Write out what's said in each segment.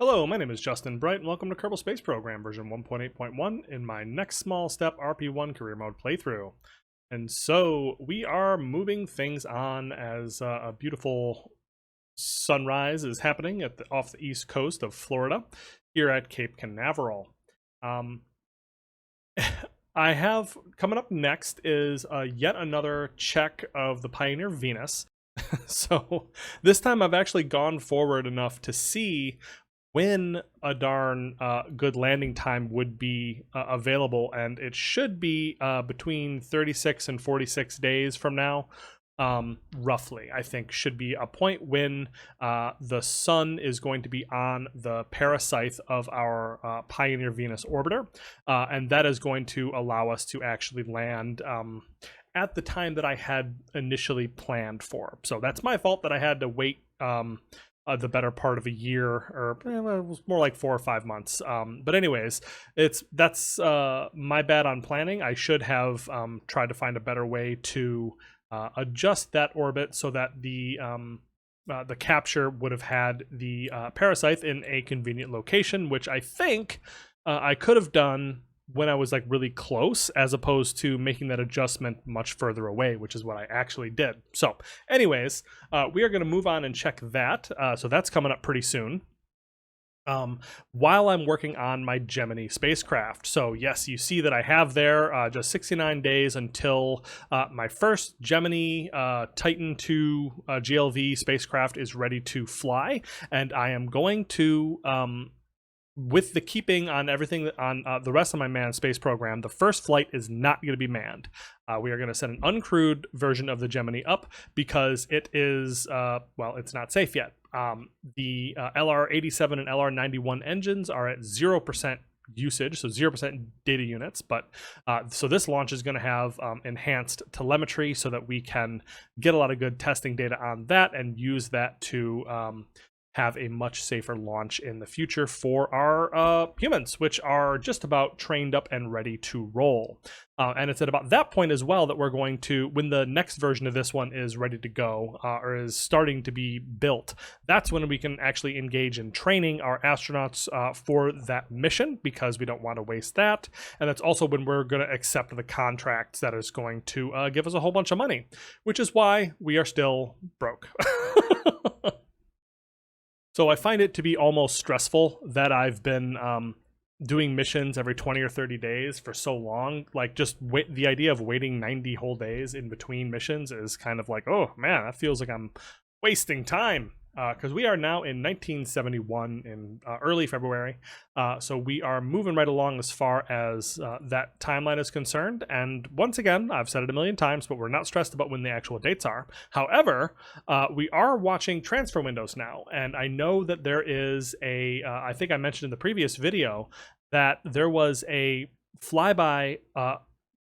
Hello, my name is Justin Bright, and welcome to Kerbal Space Program version 1.8.1 in my next small step RP-1 career mode playthrough. And so we are moving things on as a beautiful sunrise is happening off the east coast of Florida here at Cape Canaveral. I have coming up next is yet another check of the Pioneer Venus. So this time I've actually gone forward enough to see when a darn good landing time would be available, and it should be between 36 and 46 days from now, roughly. I think should be a point when the sun is going to be on the parasite of our Pioneer Venus orbiter, and that is going to allow us to actually land at the time that I had initially planned for. So that's my fault that I had to wait the better part of a year, or it was more like 4 or 5 months. But anyways, that's my bad on planning. I should have tried to find a better way to adjust that orbit so that the capture would have had the parasite in a convenient location, which I think I could have done when I was like really close, as opposed to making that adjustment much further away, which is what I actually did. So anyways, we are going to move on and check that. So that's coming up pretty soon. While I'm working on my Gemini spacecraft. So yes, you see that I have there just 69 days until my first Gemini Titan II GLV spacecraft is ready to fly, and I am going to with the keeping on everything on the rest of my manned space program, the first flight is not going to be manned. We are going to send an uncrewed version of the Gemini up because it is, well, it's not safe yet. The LR-87 and LR-91 engines are at 0% usage, so 0% data units, but so this launch is going to have enhanced telemetry so that we can get a lot of good testing data on that and use that to have a much safer launch in the future for our humans, which are just about trained up and ready to roll. And it's at about that point as well that we're going to, when the next version of this one is ready to go, or is starting to be built, that's when we can actually engage in training our astronauts for that mission, because we don't want to waste that. And that's also when we're going to accept the contracts that is going to give us a whole bunch of money, which is why we are still broke. So I find it to be almost stressful that I've been doing missions every 20 or 30 days for so long. Like, just the idea of waiting 90 whole days in between missions is kind of like, oh man, that feels like I'm wasting time. Because we are now in 1971 in early February. So we are moving right along as far as that timeline is concerned. And once again, I've said it a million times, but we're not stressed about when the actual dates are. However, we are watching transfer windows now. And I know that there is I think I mentioned in the previous video that there was a flyby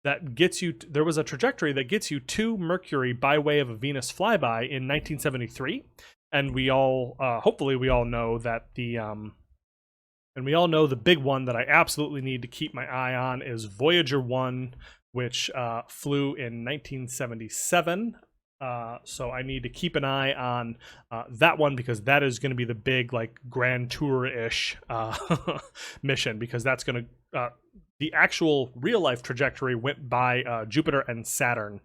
that gets you, there was a trajectory that gets you to Mercury by way of a Venus flyby in 1973. And we all, hopefully we all know that and we all know the big one that I absolutely need to keep my eye on is Voyager 1, which flew in 1977. So I need to keep an eye on that one, because that is going to be the big, like, Grand Tour-ish mission, because that's going to, the actual real-life trajectory went by Jupiter and Saturn,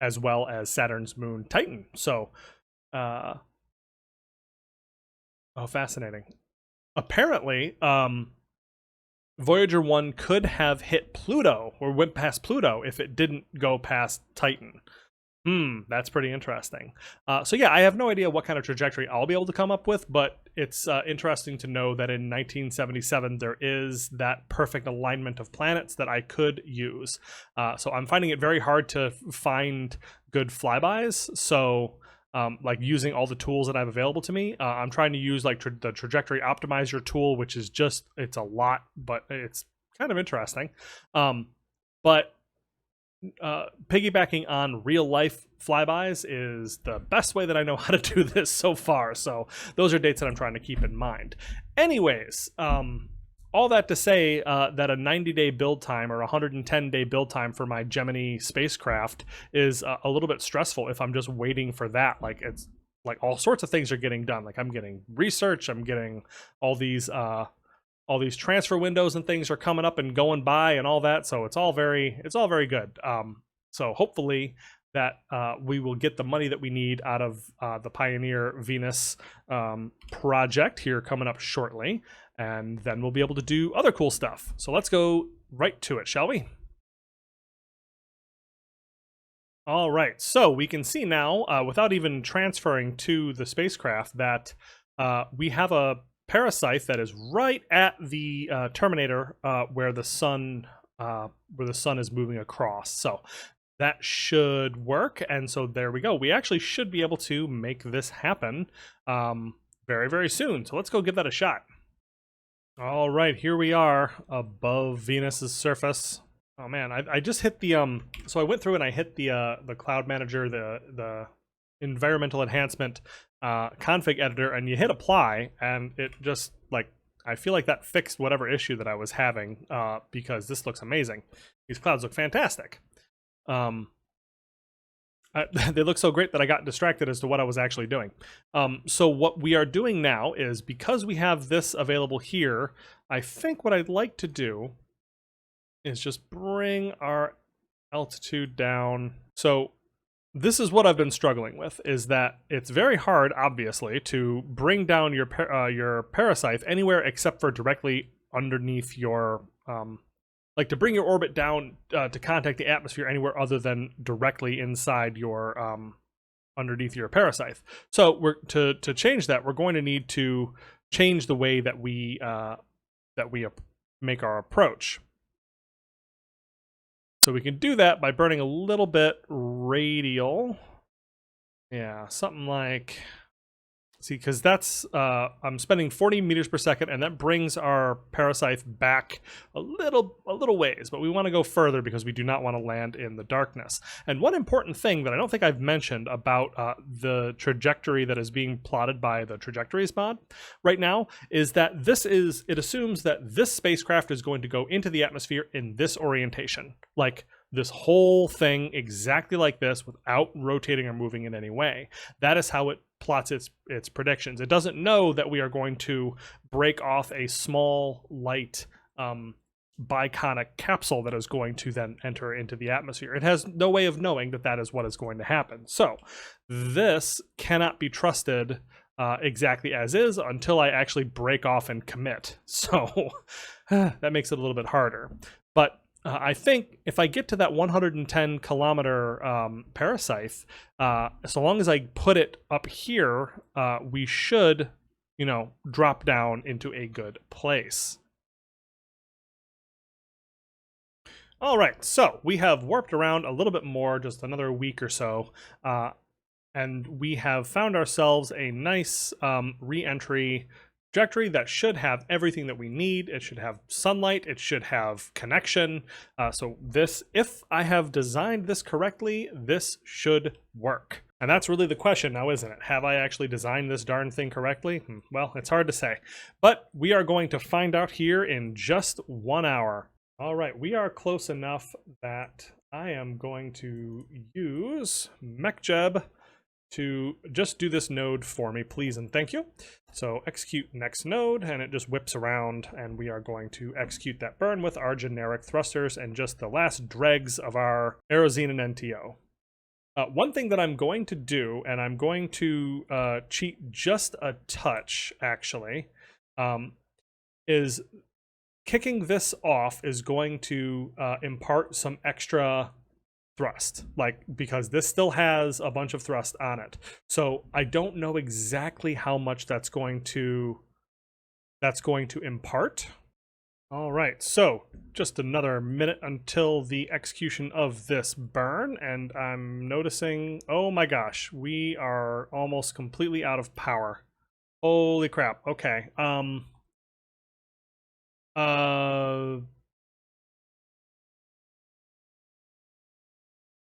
as well as Saturn's moon Titan. So oh, fascinating. Apparently, Voyager 1 could have hit Pluto, or went past Pluto, if it didn't go past Titan. That's pretty interesting. So yeah, I have no idea what kind of trajectory I'll be able to come up with, but it's interesting to know that in 1977 there is that perfect alignment of planets that I could use. So I'm finding it very hard to find good flybys. So like, using all the tools that I have available to me, I'm trying to use like the trajectory optimizer tool, which is just, it's a lot, but it's kind of interesting. But piggybacking on real life flybys is the best way that I know how to do this so far. So those are dates that I'm trying to keep in mind. Anyways, all that to say that a 90-day build time or 110-day build time for my Gemini spacecraft is a little bit stressful if I'm just waiting for that. Like, it's like all sorts of things are getting done. Like I'm getting research, I'm getting all these transfer windows and things are coming up and going by and all that. So it's all very good. So hopefully that we will get the money that we need out of the Pioneer Venus project here coming up shortly, and then we'll be able to do other cool stuff. So let's go right to it, shall we? All right, so we can see now, without even transferring to the spacecraft, that we have a parasite that is right at the terminator where the sun is moving across. So that should work, and so there we go. We actually should be able to make this happen very, very soon. So let's go give that a shot. All right, here we are above Venus's surface. Oh man, I just hit the so I went through and I hit the cloud manager, the environmental enhancement config editor, and you hit apply, and it just, like, I feel like that fixed whatever issue that I was having, because this looks amazing. These clouds look fantastic. They look so great that I got distracted as to what I was actually doing. So what we are doing now is, because we have this available here, I think what I'd like to do is just bring our altitude down. So this is what I've been struggling with, is that it's very hard, obviously, to bring down your parasite anywhere except for directly underneath your like to bring your orbit down to contact the atmosphere anywhere other than directly inside your underneath your parasite. So to change that, we're going to need to change the way that we make our approach. So we can do that by burning a little bit radial. Yeah, something like, see, because that's, I'm spending 40 meters per second, and that brings our parasite back a little ways, but we want to go further because we do not want to land in the darkness. And one important thing that I don't think I've mentioned about the trajectory that is being plotted by the trajectories mod right now is that it assumes that this spacecraft is going to go into the atmosphere in this orientation, like this whole thing exactly like this, without rotating or moving in any way. That is how it plots its predictions. It doesn't know that we are going to break off a small light biconic capsule that is going to then enter into the atmosphere. It has no way of knowing that that is what is going to happen. So this cannot be trusted exactly as is until I actually break off and commit. So that makes it a little bit harder. But I think if I get to that 110 kilometer parasite, so long as I put it up here, we should, drop down into a good place. All right, so we have warped around a little bit more, just another week or so, and we have found ourselves a nice re-entry trajectory that should have everything that we need. It should have sunlight, it should have connection. So this, if I have designed this correctly, this should work. And that's really the question now, isn't it? Have I actually designed this darn thing correctly? Well, it's hard to say. But we are going to find out here in just 1 hour. All right, we are close enough that I am going to use MacLeod to just do this node for me, please and thank you. So execute next node, and it just whips around, and we are going to execute that burn with our generic thrusters and just the last dregs of our Aeroxenon NTO. One thing that I'm going to do, and I'm going to cheat just a touch actually, is kicking this off is going to impart some extra thrust, because this still has a bunch of thrust on it. So I don't know exactly how much that's going to impart. All right, so just another minute until the execution of this burn, and I'm noticing, oh my gosh, we are almost completely out of power. Holy crap. Okay.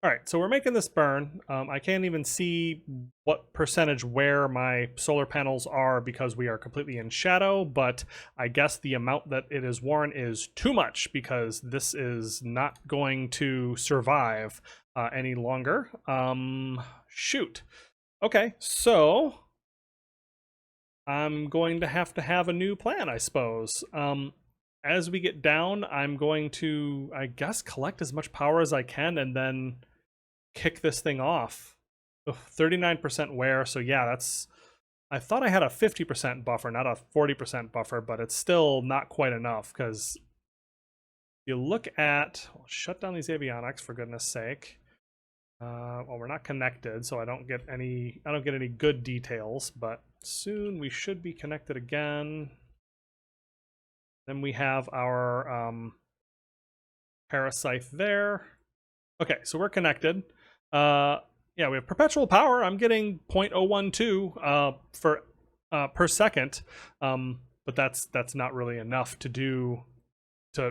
All right, so we're making this burn. I can't even see what percentage where my solar panels are because we are completely in shadow, but I guess the amount that it is worn is too much because this is not going to survive any longer. Shoot. Okay, so I'm going to have a new plan, I suppose. As we get down, I'm going to, I guess, collect as much power as I can and then kick this thing off. Ugh, 39% wear, so yeah, that's... I thought I had a 50% buffer, not a 40% buffer, but it's still not quite enough, because you look at... Well, shut down these avionics, for goodness sake. Well, we're not connected, so I don't get any good details, but soon we should be connected again. Then we have our parasite there. Okay, so we're connected. Yeah, we have perpetual power. I'm getting 0.012 for per second, but that's not really enough to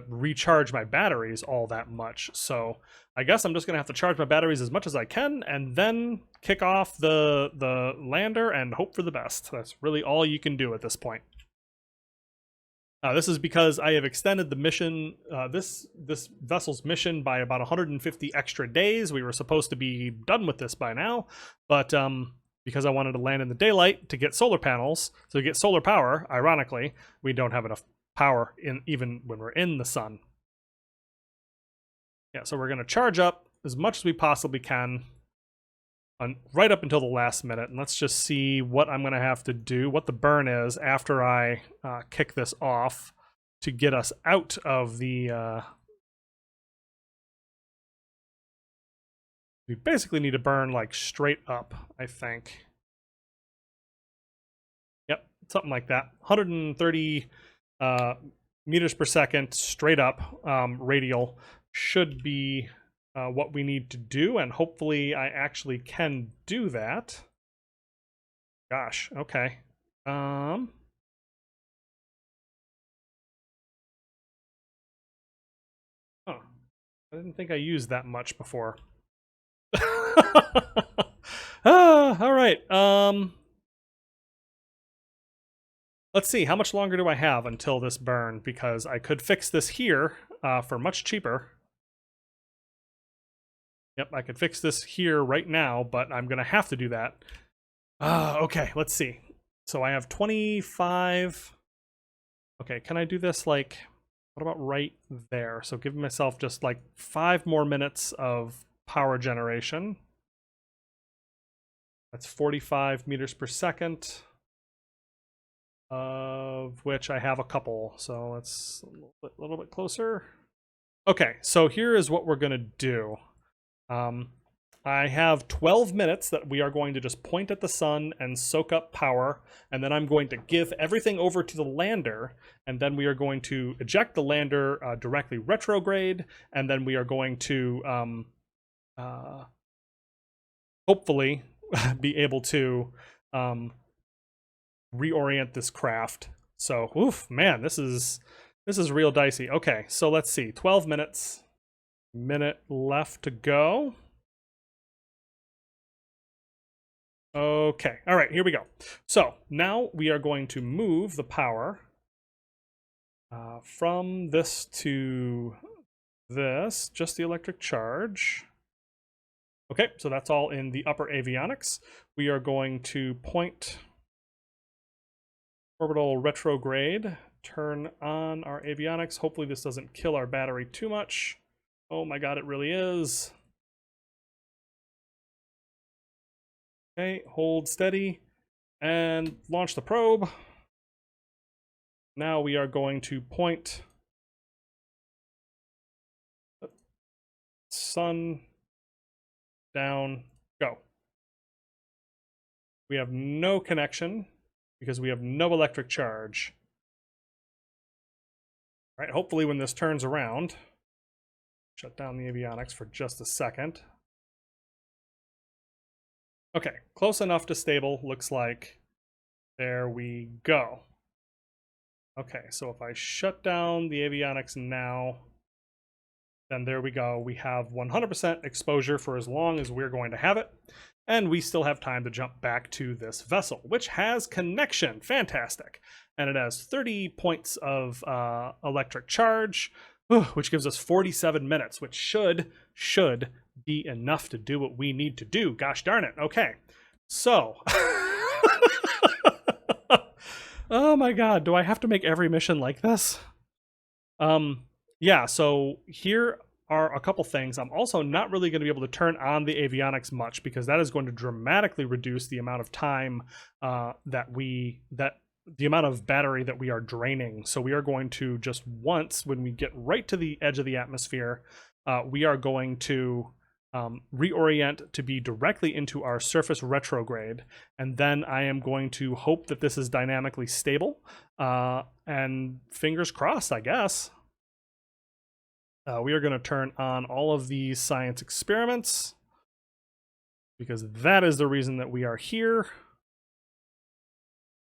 recharge my batteries all that much. So I guess I'm just gonna have to charge my batteries as much as I can, and then kick off the lander and hope for the best. That's really all you can do at this point. This is because I have extended the mission, this vessel's mission, by about 150 extra days. We were supposed to be done with this by now, but because I wanted to land in the daylight to get solar panels, so to get solar power, ironically, we don't have enough power even when we're in the sun. Yeah, so we're going to charge up as much as we possibly can right up until the last minute, and let's just see what I'm going to have to do, what the burn is after I kick this off to get us out of the... We basically need to burn like straight up, I think. Yep, something like that. 130 meters per second straight up radial should be what we need to do, and hopefully I actually can do that. Gosh, okay. Huh, I didn't think I used that much before. All right. Let's see, how much longer do I have until this burn? Because I could fix this here for much cheaper. Yep, I could fix this here right now, but I'm gonna have to do that. Okay, let's see. So I have 25. Okay, can I do this like, what about right there? So give myself just like 5 more minutes of power generation. That's 45 meters per second, of which I have a couple. So let's a little bit closer. Okay, so here is what we're gonna do. I have 12 minutes that we are going to just point at the sun and soak up power, and then I'm going to give everything over to the lander, and then we are going to eject the lander directly retrograde, and then we are going to hopefully be able to reorient this craft. So, oof, man, this is real dicey. Okay, so let's see, 12 minutes. Minute left to go. Okay, all right, here we go. So now we are going to move the power from this to this, just the electric charge. Okay, so that's all in the upper avionics. We are going to point orbital retrograde, turn on our avionics. Hopefully this doesn't kill our battery too much. Oh my god, it really is. Okay, hold steady and launch the probe. Now we are going to point sun down, go. We have no connection because we have no electric charge. All right, hopefully when this turns around, shut down the avionics for just a second. Okay, close enough to stable, looks like. There we go. Okay, so if I shut down the avionics now, then there we go. We have 100% exposure for as long as we're going to have it. And we still have time to jump back to this vessel, which has connection. Fantastic. And it has 30 points of electric charge, which gives us 47 minutes, which should be enough to do what we need to do. Gosh darn it. Okay. So, oh my god, do I have to make every mission like this? Yeah, so here are a couple things. I'm also not really going to be able to turn on the avionics much because that is going to dramatically reduce the amount of time the amount of battery that we are draining. So we are going to just once, when we get right to the edge of the atmosphere, we are going to reorient to be directly into our surface retrograde, and then I am going to hope that this is dynamically stable, and fingers crossed, I guess. We are going to turn on all of these science experiments because that is the reason that we are here.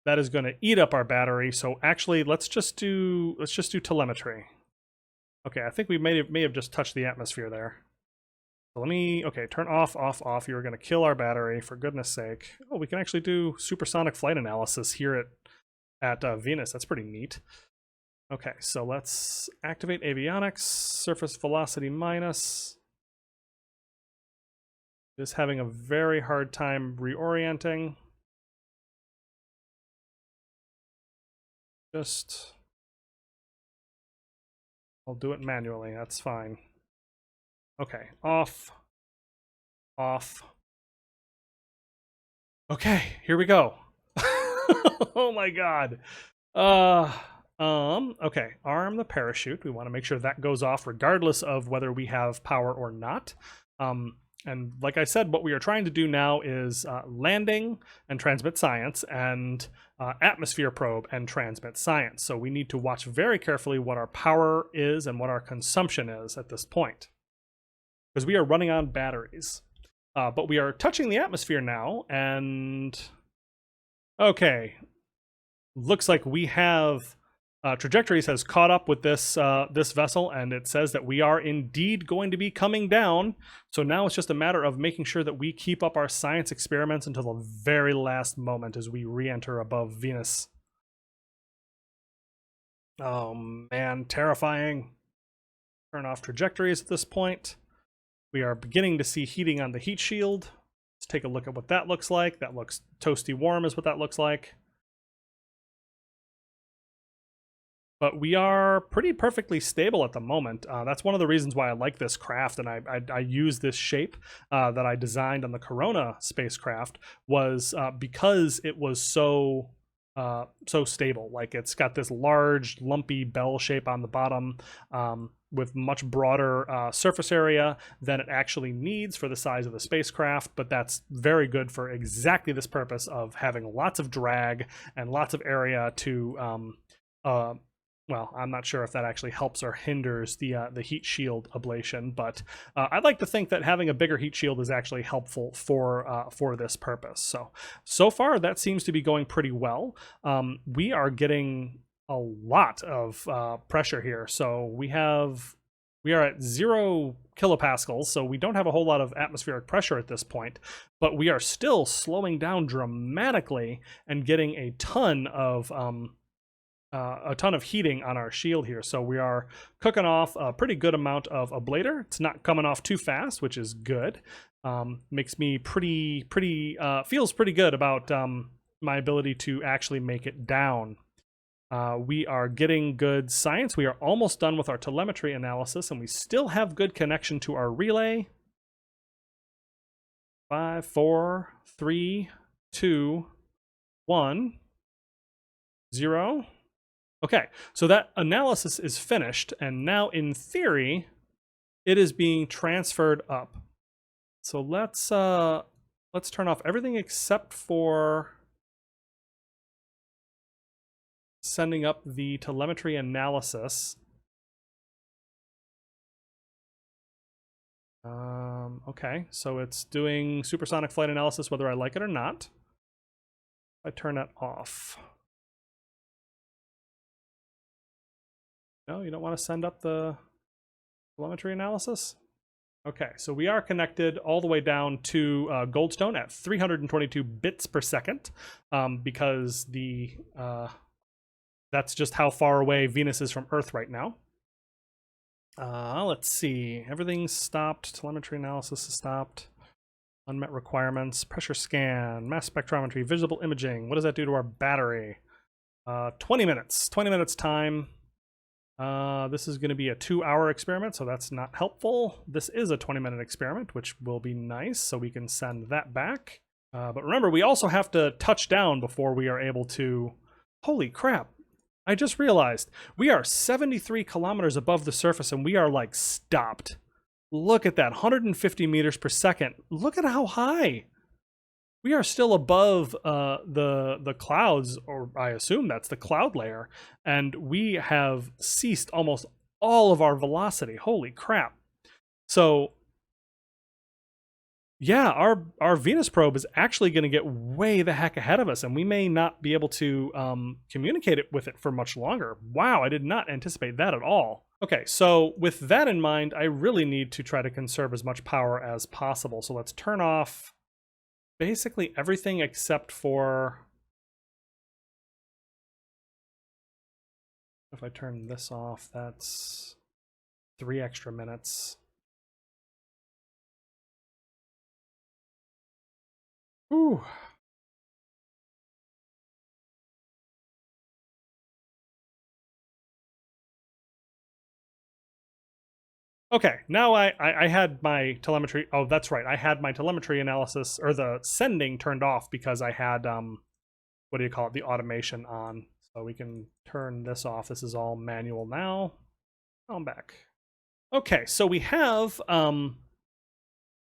That is going to eat up our battery. So actually, let's just do telemetry. Okay, I think we may have just touched the atmosphere there. So let me, okay, turn off, off, off. You're going to kill our battery, for goodness sake. Oh, we can actually do supersonic flight analysis here at Venus. That's pretty neat. Okay, so let's activate avionics, surface velocity minus. Just having a very hard time reorienting. I'll do it manually, that's fine. Okay, off, off. Okay, here we go. Oh my god. Okay, arm the parachute. We want to make sure that goes off regardless of whether we have power or not. And like I said, what we are trying to do now is landing and transmit science, and atmosphere probe and transmit science. So we need to watch very carefully what our power is and what our consumption is at this point, because we are running on batteries. But we are touching the atmosphere now, and okay, looks like we have Trajectories has caught up with this vessel, and it says that we are indeed going to be coming down. So now it's just a matter of making sure that we keep up our science experiments until the very last moment as we re-enter above Venus. Oh man, terrifying. Turn off trajectories at this point. We are beginning to see heating on the heat shield. Let's take a look at what that looks like. That looks toasty warm is what that looks like. But we are pretty perfectly stable at the moment. That's one of the reasons why I like this craft, and I use this shape that I designed on the Corona spacecraft, was because it was so stable. Like, it's got this large lumpy bell shape on the bottom, with much broader surface area than it actually needs for the size of the spacecraft, but that's very good for exactly this purpose of having lots of drag and lots of area to well, I'm not sure if that actually helps or hinders the heat shield ablation, but I'd like to think that having a bigger heat shield is actually helpful for this purpose. So far, that seems to be going pretty well. We are getting a lot of pressure here. So we are at 0 kilopascals, so we don't have a whole lot of atmospheric pressure at this point, but we are still slowing down dramatically and getting a ton of heating on our shield here. So we are cooking off a pretty good amount of ablator. It's not coming off too fast, which is good. Makes me feels pretty good about my ability to actually make it down. We are getting good science. We are almost done with our telemetry analysis, and we still have good connection to our relay. 5, 4, 3, 2, 1, 0. Okay, so that analysis is finished, and now in theory, it is being transferred up. So let's turn off everything except for sending up the telemetry analysis. Okay, so it's doing supersonic flight analysis whether I like it or not. I turn that off. No, you don't want to send up the telemetry analysis? Okay, so we are connected all the way down to Goldstone at 322 bits per second, because that's just how far away Venus is from Earth right now. Let's see, everything's stopped, telemetry analysis is stopped. Unmet requirements, pressure scan, mass spectrometry, visible imaging. What does that do to our battery? 20 minutes. 20 minutes time. This is going to be a 2-hour experiment, so that's not helpful. This is a 20-minute experiment, which will be nice, so we can send that back. But remember, we also have to touch down before we are able to... Holy crap. I just realized we are 73 kilometers above the surface, and we are, like, stopped. Look at that, 150 meters per second. Look at how high. We are still above the clouds, or I assume that's the cloud layer, and we have ceased almost all of our velocity. Holy crap. So, yeah, our Venus probe is actually going to get way the heck ahead of us, and we may not be able to communicate with it for much longer. Wow, I did not anticipate that at all. Okay, so with that in mind, I really need to try to conserve as much power as possible. So let's turn off basically everything except for... If I turn this off, that's 3 extra minutes. Ooh. Okay, now I had my telemetry. Oh, that's right. I had my telemetry analysis, or the sending, turned off because I had, what do you call it, the automation on. So we can turn this off. This is all manual now. I'm back. Okay, so we have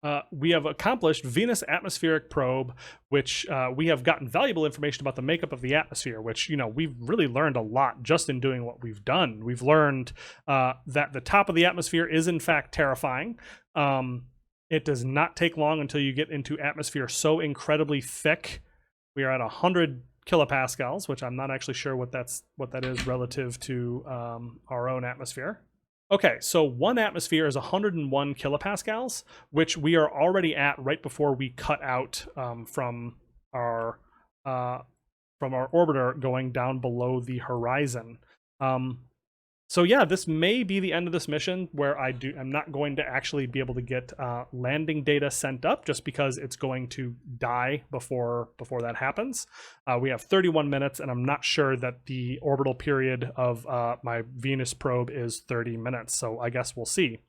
accomplished Venus atmospheric probe, which we have gotten valuable information about the makeup of the atmosphere, which, you know, we've really learned a lot just in doing what we've done. We've learned that the top of the atmosphere is in fact terrifying. It does not take long until you get into atmosphere so incredibly thick. We are at 100 kilopascals, which I'm not actually sure what that is relative to our own atmosphere. Okay, so 1 atmosphere is 101 kilopascals, which we are already at right before we cut out from our orbiter going down below the horizon. So yeah, this may be the end of this mission, where I'm not going to actually be able to get landing data sent up, just because it's going to die before that happens. We have 31 minutes, and I'm not sure that the orbital period of my Venus probe is 30 minutes, so I guess we'll see.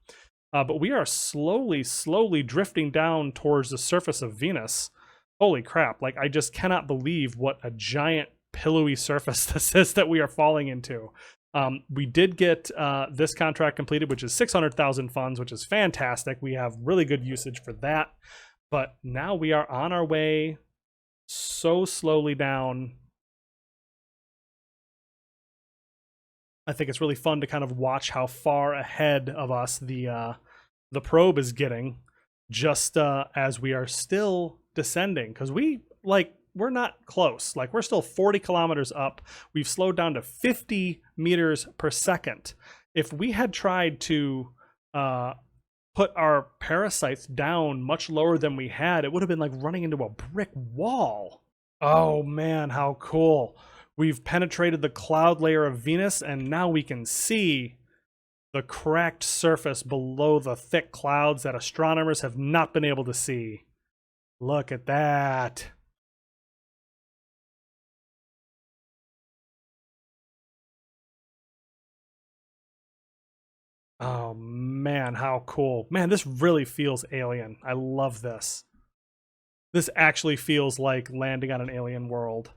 But we are slowly drifting down towards the surface of Venus. Holy crap, like, I just cannot believe what a giant pillowy surface this is that we are falling into. We did get this contract completed, which is 600,000 funds, which is fantastic. We have really good usage for that. But now we are on our way so slowly down. I think it's really fun to kind of watch how far ahead of us the probe is getting, just as we are still descending, because we're not close. Like, we're still 40 kilometers up. We've slowed down to 50 meters per second. If we had tried to put our parasites down much lower than we had, it would have been like running into a brick wall. Oh man, how cool. We've penetrated the cloud layer of Venus, and now we can see the cracked surface below the thick clouds that astronomers have not been able to see. Look at that. Oh man, how cool. Man, this really feels alien. I love this. This actually feels like landing on an alien world.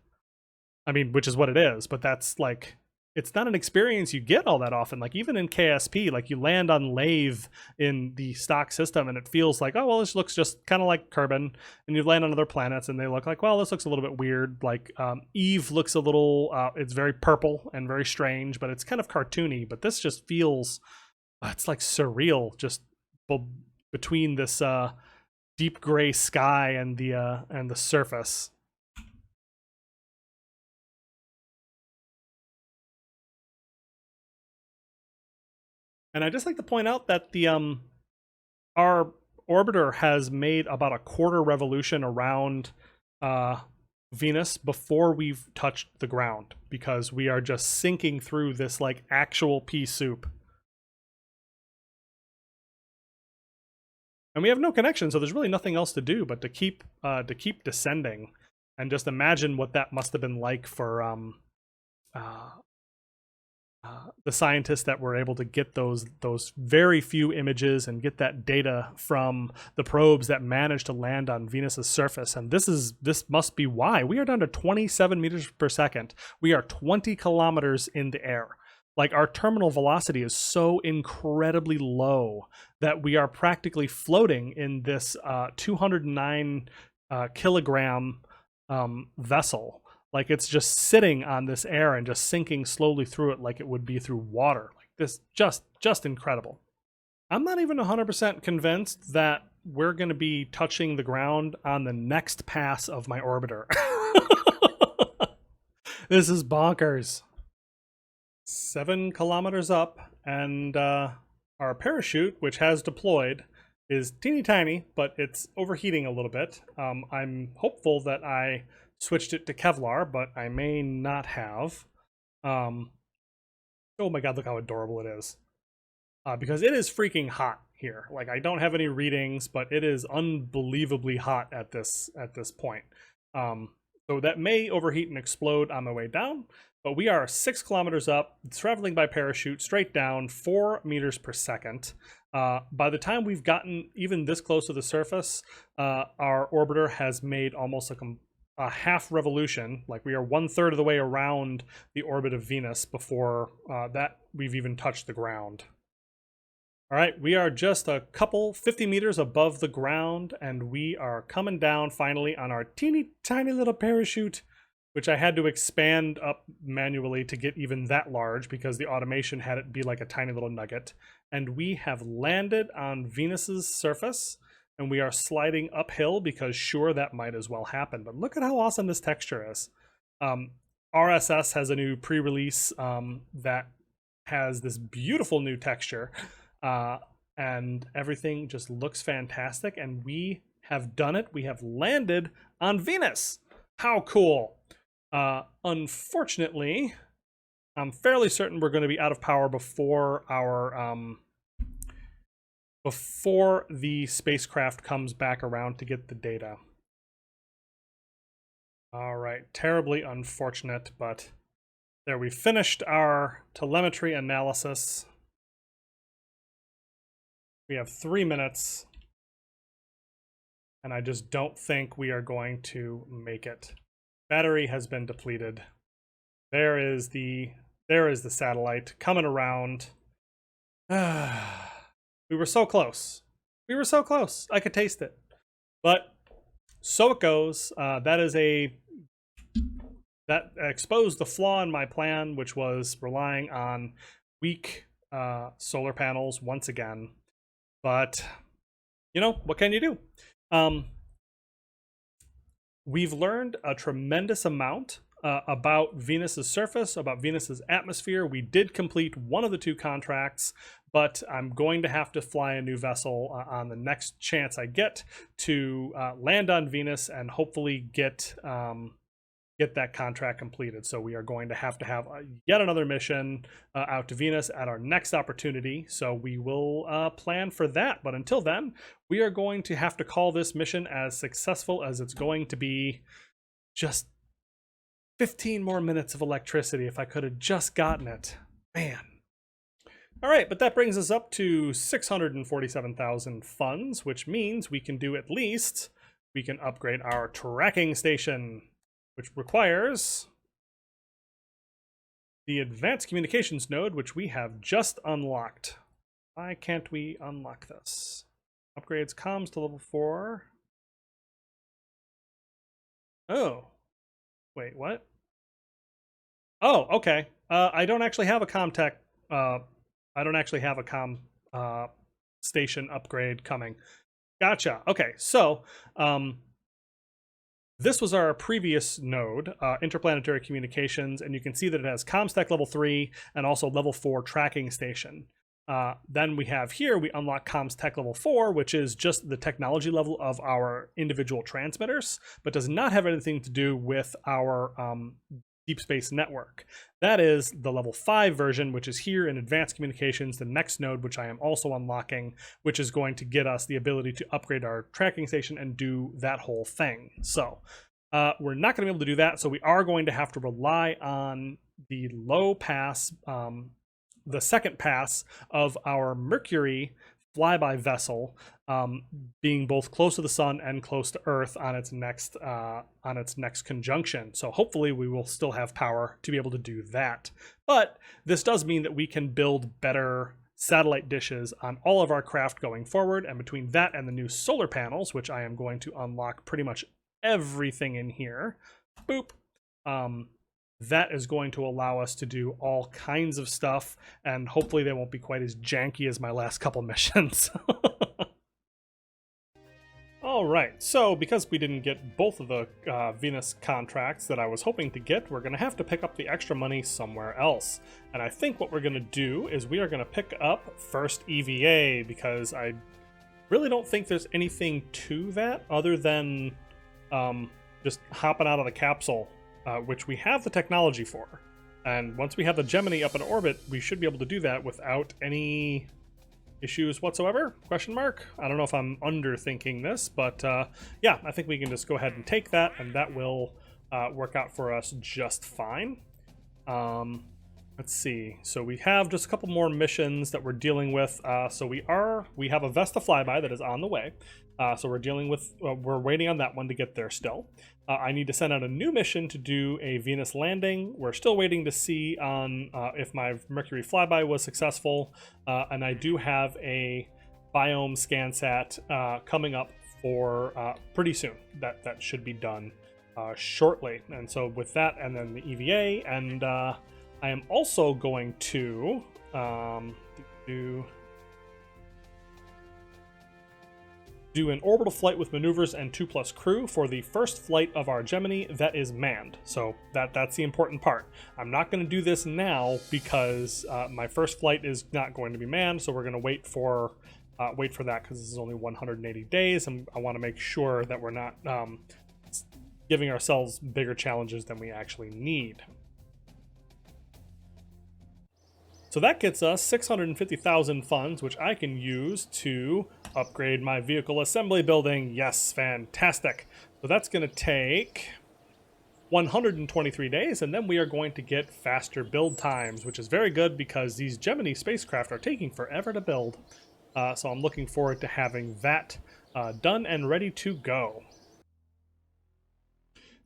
I mean, which is what it is, but that's like, it's not an experience you get all that often. Like, even in KSP, like, you land on Lathe in the stock system and it feels like, oh, well, this looks just kind of like Kerbin. And you land on other planets and they look like, well, this looks a little bit weird. Like, Eve looks a little, it's very purple and very strange, but it's kind of cartoony. But this just feels... it's like surreal, just between this deep gray sky and the surface. And I just like to point out that the our orbiter has made about a quarter revolution around Venus before we've touched the ground, because we are just sinking through this like actual pea soup. And we have no connection, so there's really nothing else to do but to keep descending, and just imagine what that must have been like for the scientists that were able to get those very few images and get that data from the probes that managed to land on Venus's surface. And this must be why we are down to 27 meters per second. We are 20 kilometers in the air. Like, our terminal velocity is so incredibly low that we are practically floating in this 209 kilogram vessel. Like, it's just sitting on this air and just sinking slowly through it like it would be through water. Like, this just incredible. I'm not even 100% convinced that we're going to be touching the ground on the next pass of my orbiter. This is bonkers. 7 kilometers up, and our parachute, which has deployed, is teeny tiny, but it's overheating a little bit. I'm hopeful that I switched it to Kevlar, but I may not have. Oh my god, look how adorable it is. Because it is freaking hot here. Like, I don't have any readings, but it is unbelievably hot at this point. So that may overheat and explode on my way down. But we are 6 kilometers up, traveling by parachute, straight down, 4 meters per second. By the time we've gotten even this close to the surface, our orbiter has made almost a half revolution. Like, we are 1/3 of the way around the orbit of Venus before that we've even touched the ground. All right, we are just a couple 50 meters above the ground, and we are coming down finally on our teeny tiny little parachute, which I had to expand up manually to get even that large because the automation had it be like a tiny little nugget. And we have landed on Venus's surface, and we are sliding uphill because sure, that might as well happen. But look at how awesome this texture is. RSS has a new pre-release that has this beautiful new texture, and everything just looks fantastic. And we have done it. We have landed on Venus. How cool. Unfortunately, I'm fairly certain we're going to be out of power before our before the spacecraft comes back around to get the data. All right, terribly unfortunate, but there, we finished our telemetry analysis. We have 3 minutes, and I just don't think we are going to make it. Battery has been depleted. There is the satellite coming around. We were so close. We were so close. I could taste it. But so it goes. That exposed the flaw in my plan, which was relying on weak solar panels once again. But you know, what can you do? We've learned a tremendous amount about Venus's surface, about Venus's atmosphere. We did complete one of the 2 contracts, but I'm going to have to fly a new vessel on the next chance I get to land on Venus and hopefully get that contract completed. So we are going to have yet another mission out to Venus at our next opportunity. So we will plan for that. But until then, we are going to have to call this mission as successful as it's going to be. Just 15 more minutes of electricity if I could have just gotten it. Man. All right, but that brings us up to 647,000 funds, which means we can do at least, we can upgrade our tracking station, which requires the advanced communications node, which we have just unlocked. Why can't we unlock this? Upgrades comms to level 4. Oh, wait, what? Oh, okay. I don't actually have a ComTech. I don't actually have a comm station upgrade coming. Gotcha. Okay, so this was our previous node, interplanetary communications, and you can see that it has comms tech level 3 and also level 4 tracking station. Then we have here, we unlock comms tech level 4, which is just the technology level of our individual transmitters, but does not have anything to do with our deep space network. That is the level 5 version, which is here in advanced communications, the next node, which I am also unlocking, which is going to get us the ability to upgrade our tracking station and do that whole thing. So we're not going to be able to do that, so we are going to have to rely on the low pass, the second pass of our Mercury flyby vessel, being both close to the sun and close to Earth on its next conjunction. So hopefully we will still have power to be able to do that. But this does mean that we can build better satellite dishes on all of our craft going forward, and between that and the new solar panels, which I am going to unlock pretty much everything in here, boop, that is going to allow us to do all kinds of stuff, and hopefully they won't be quite as janky as my last couple missions. All right, so because we didn't get both of the Venus contracts that I was hoping to get, we're going to have to pick up the extra money somewhere else. And I think what we're going to do is we are going to pick up first EVA, because I really don't think there's anything to that other than just hopping out of the capsule, which we have the technology for. And once we have the Gemini up in orbit, we should be able to do that without any issues whatsoever? Question mark? I don't know if I'm underthinking this, but yeah, I think we can just go ahead and take that, and that will work out for us just fine. Let's see. So we have just a couple more missions that we're dealing with. So we have a Vesta flyby that is on the way. So we're dealing with, we're waiting on that one to get there still. I need to send out a new mission to do a Venus landing. We're still waiting to see on if my Mercury flyby was successful. And I do have a biome ScanSat coming up for pretty soon. That should be done shortly. And so with that, and then the EVA, and I am also going to do an orbital flight with maneuvers and 2+ crew for the first flight of our Gemini that is manned. So that's the important part. I'm not going to do this now because my first flight is not going to be manned, so we're going to wait for that because this is only 180 days, and I want to make sure that we're not giving ourselves bigger challenges than we actually need. So that gets us 650,000 funds, which I can use to upgrade my vehicle assembly building. Yes, fantastic. So that's going to take 123 days, and then we are going to get faster build times, which is very good because these Gemini spacecraft are taking forever to build. So I'm looking forward to having that done and ready to go.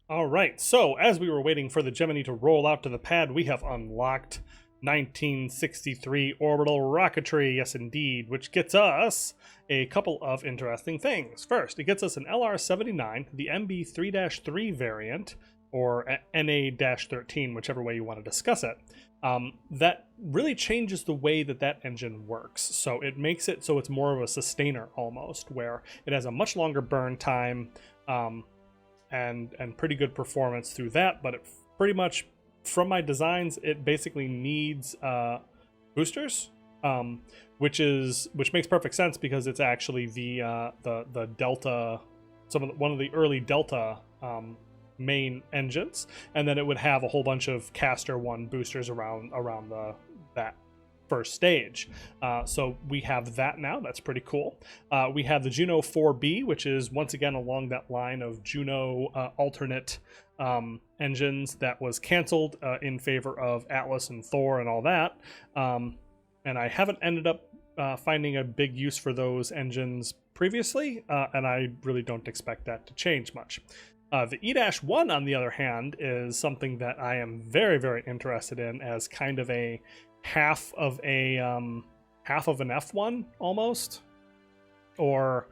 All right, so as we were waiting for the Gemini to roll out to the pad, we have unlocked 1963 orbital rocketry, yes indeed, which gets us a couple of interesting things. First, it gets us an LR-79, the MB3-3 variant, or NA-13, whichever way you want to discuss it. That really changes the way that engine works. So it makes it so it's more of a sustainer almost, where it has a much longer burn time and pretty good performance through that, but it pretty much, from my designs, it basically needs boosters, which makes perfect sense because it's actually the Delta, one of the early Delta main engines, and then it would have a whole bunch of Castor 1 boosters around that first stage. So we have that now. That's pretty cool. We have the Juno 4B, which is once again along that line of Juno alternate engines that was canceled in favor of Atlas and Thor and all that. And I haven't ended up finding a big use for those engines previously, and I really don't expect that to change much. The E-1, on the other hand, is something that I am very, very interested in as kind of a half of an F1 almost, or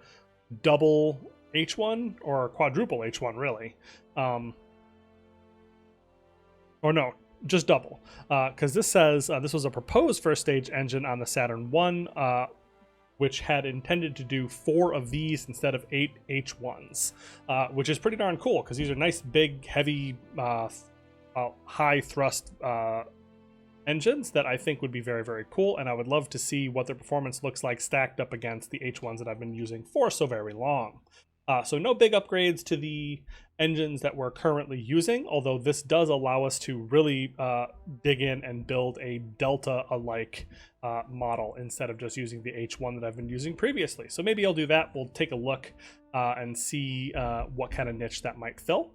double H1, or quadruple H1 really. Or no, just double, because this says this was a proposed first stage engine on the Saturn I, which had intended to do 4 of these instead of 8 H1s, which is pretty darn cool because these are nice, big, heavy, high thrust engines that I think would be very, very cool, and I would love to see what their performance looks like stacked up against the H1s that I've been using for so very long. So no big upgrades to the engines that we're currently using, although this does allow us to really dig in and build a Delta-alike model instead of just using the H1 that I've been using previously. So maybe I'll do that. We'll take a look and see what kind of niche that might fill.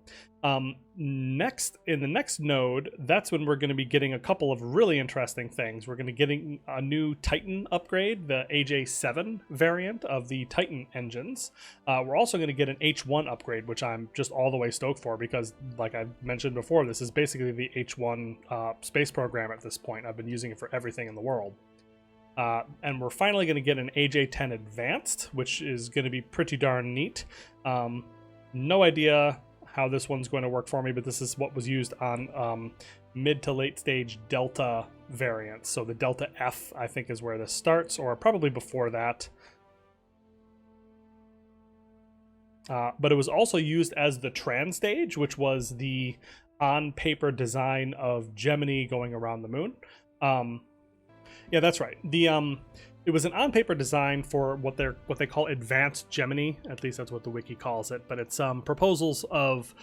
Next, in the next node, that's when we're going to be getting a couple of really interesting things. We're going to be getting a new Titan upgrade, the AJ7 variant of the Titan engines. We're also going to get an H1 upgrade, which I'm just all the way stoked for because, like I mentioned before, this is basically the H1 space program at this point. I've been using it for everything in the world. And we're finally going to get an AJ10 Advanced, which is going to be pretty darn neat. No idea how this one's going to work for me, but this is what was used on mid to late stage Delta variants. So the Delta F, I think, is where this starts, or probably before that. But it was also used as the Tran stage, which was the on-paper design of Gemini going around the moon. Yeah, that's right. It was an on-paper design for what they call advanced Gemini. At least that's what the wiki calls it. But it's proposals of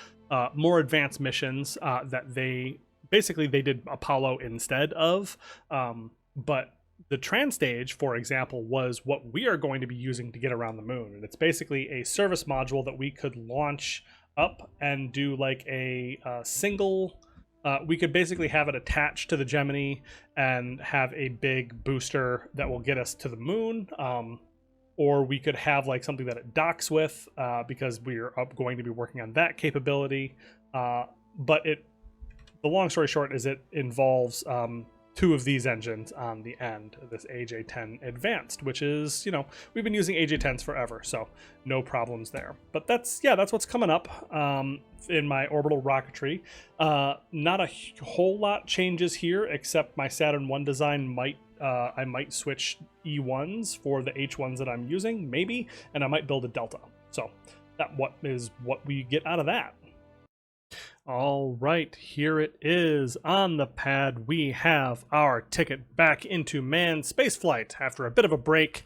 more advanced missions that they did Apollo instead of. But the Tran stage, for example, was what we are going to be using to get around the moon, and it's basically a service module that we could launch up and do like a single. We could basically have it attached to the Gemini and have a big booster that will get us to the moon. Or we could have like something that it docks with because we're going to be working on that capability. But the long story short is it involves two of these engines on the end, this AJ10 Advanced, which is, you know, we've been using AJ10s forever, so no problems there. But that's what's coming up in my orbital rocketry. Not a whole lot changes here, except my Saturn 1 design I might switch E1s for the H1s that I'm using, maybe, and I might build a Delta. So that is what we get out of that. All right, here it is on the pad. We have our ticket back into manned spaceflight after a bit of a break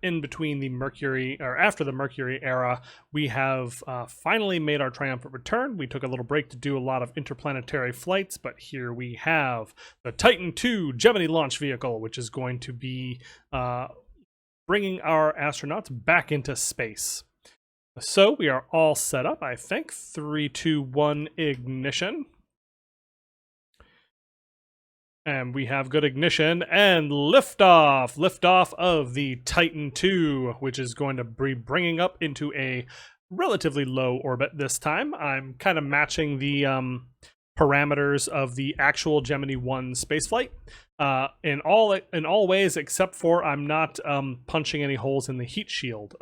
in between the Mercury, or after the Mercury era. We have finally made our triumphant return. We took a little break to do a lot of interplanetary flights, but here we have the Titan II Gemini launch vehicle, which is going to be bringing our astronauts back into space. So we are all set up, I think. 3, 2, 1, ignition. And we have good ignition and liftoff. Liftoff of the Titan II, which is going to be bringing up into a relatively low orbit this time. I'm kind of matching the parameters of the actual Gemini 1 spaceflight in all ways, except for I'm not punching any holes in the heat shield.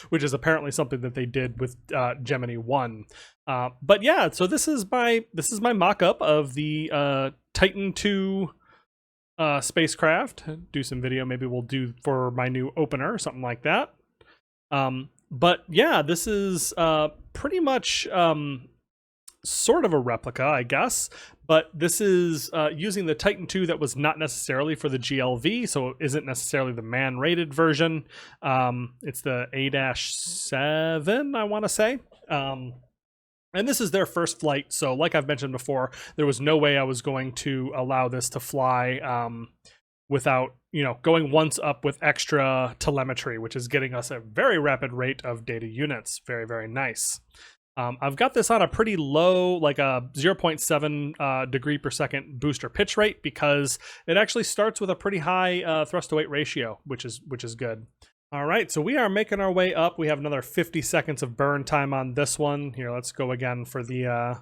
Which is apparently something that they did with Gemini 1. But yeah, so this is my mock-up of the Titan II spacecraft. Do some video, maybe we'll do for my new opener or something like that. But yeah, this is pretty much sort of a replica, I guess. But this is using the Titan II that was not necessarily for the GLV, so it isn't necessarily the man-rated version. It's the A-7, I want to say. And this is their first flight, so like I've mentioned before, there was no way I was going to allow this to fly without, you know, going once up with extra telemetry, which is getting us a very rapid rate of data units. Very, very nice. I've got this on a pretty low, like a 0.7 degree per second booster pitch rate, because it actually starts with a pretty high thrust to weight ratio, which is good. All right, so we are making our way up. We have another 50 seconds of burn time on this one. Here, let's go again for the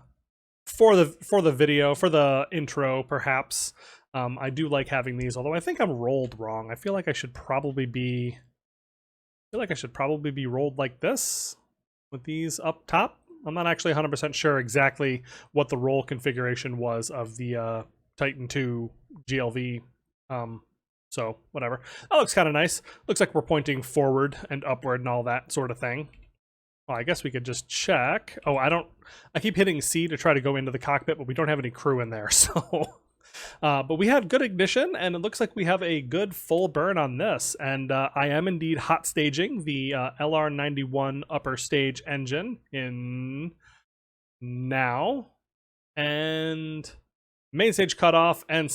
video, for the intro, perhaps. I do like having these, although I think I'm rolled wrong. I feel like I should probably be rolled like this with these up top. I'm not actually 100% sure exactly what the roll configuration was of the Titan II GLV. So whatever. That looks kind of nice. Looks like we're pointing forward and upward and all that sort of thing. Well, I guess we could just check. Oh, I keep hitting C to try to go into the cockpit, but we don't have any crew in there, so But we had good ignition, and it looks like we have a good full burn on this. And I am indeed hot staging the LR91 upper stage engine in now. And main stage cutoff and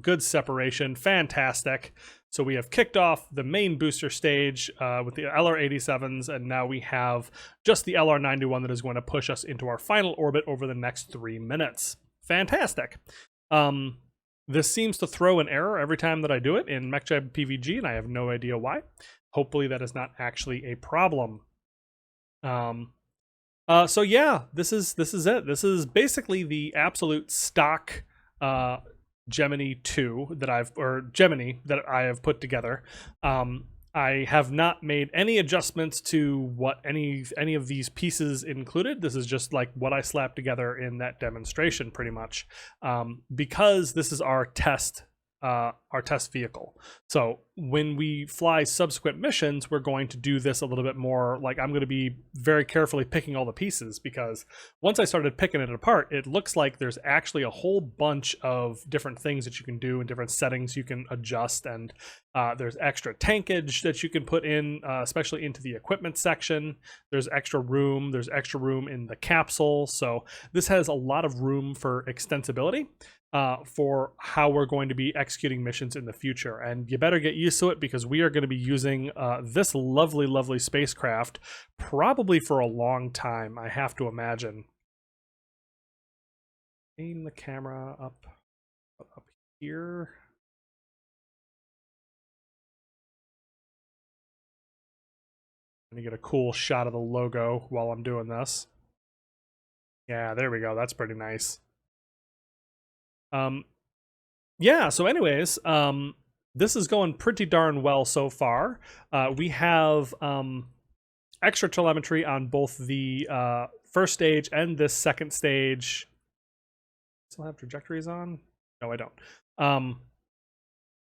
good separation. Fantastic. So we have kicked off the main booster stage with the LR87s, and now we have just the LR91 that is going to push us into our final orbit over the next 3 minutes. Fantastic. This seems to throw an error every time that I do it in MechJab PVG, and I have no idea why. Hopefully that is not actually a problem. So yeah, this is it. This is basically the absolute stock Gemini 2 Gemini that I have put together. I have not made any adjustments to what any of these pieces included. This is just like what I slapped together in that demonstration, pretty much, because this is our test vehicle. So when we fly subsequent missions, we're going to do this a little bit more. Like, I'm going to be very carefully picking all the pieces, because once I started picking it apart, it looks like there's actually a whole bunch of different things that you can do and different settings you can adjust. And there's extra tankage that you can put in, especially into the equipment section. There's extra room. There's extra room in the capsule. So this has a lot of room for extensibility for how we're going to be executing missions in the future. And you better get used to it, because we are going to be using this lovely spacecraft probably for a long time, I have to imagine. Aim the camera up here. Let me get a cool shot of the logo while I'm doing this. Yeah, there we go. That's pretty nice. Yeah, so anyways, this is going pretty darn well so far. We have extra telemetry on both the first stage and this second stage. Still have trajectories on? No, I don't.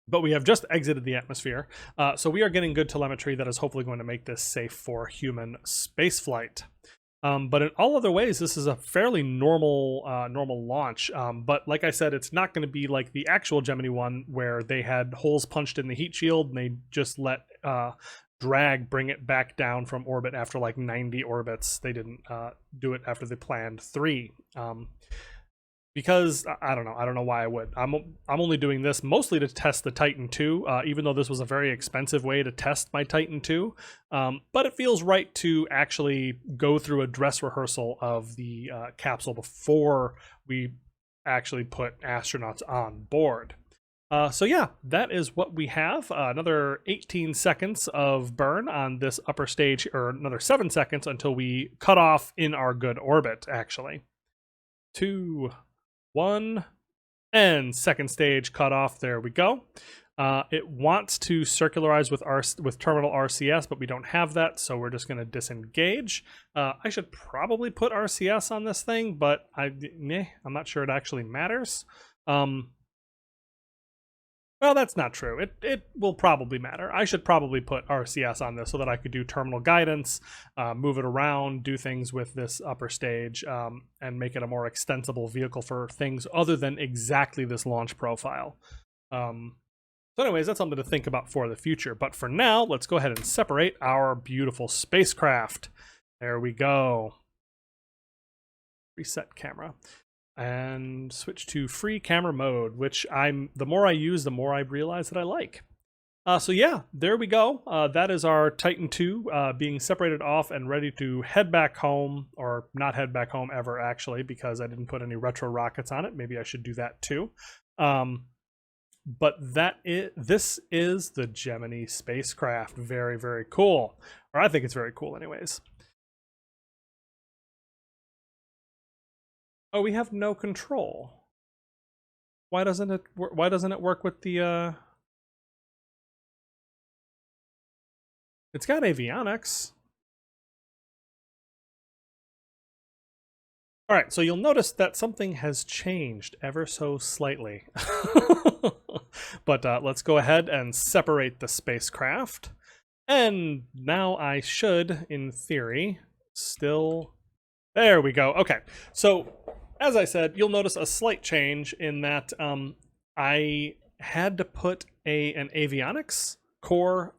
But we have just exited the atmosphere. So we are getting good telemetry that is hopefully going to make this safe for human spaceflight. But in all other ways, this is a fairly normal launch. But like I said, it's not going to be like the actual Gemini one, where they had holes punched in the heat shield and they just let drag bring it back down from orbit after like 90 orbits. They didn't do it after the planned 3. Because I don't know why I would. I'm only doing this mostly to test the Titan II, even though this was a very expensive way to test my Titan II. But it feels right to actually go through a dress rehearsal of the capsule before we actually put astronauts on board. So yeah, that is what we have. Another 18 seconds of burn on this upper stage, or another 7 seconds until we cut off in our good orbit, actually. 2, 1, and second stage cut off. There we go. It wants to circularize with terminal RCS, but we don't have that, so we're just going to disengage. I should probably put RCS on this thing, but I'm not sure it actually matters. Well, that's not true. It will probably matter. I should probably put RCS on this so that I could do terminal guidance, move it around, do things with this upper stage, and make it a more extensible vehicle for things other than exactly this launch profile. So anyways, that's something to think about for the future. But for now, let's go ahead and separate our beautiful spacecraft. There we go. Reset camera. And switch to free camera mode, which the more I use, the more I realize that I like. So yeah, there we go. That is our Titan II being separated off and ready to head back home, or not head back home ever, actually, because I didn't put any retro rockets on it. Maybe I should do that too. But this is the Gemini spacecraft. Very, very cool. Or I think it's very cool anyways. Oh, we have no control. Why doesn't it work with the It's got avionics. All right, so you'll notice that something has changed ever so slightly. But let's go ahead and separate the spacecraft. And now I should, in theory, still... There we go. Okay, so as I said, you'll notice a slight change in that I had to put an avionics core,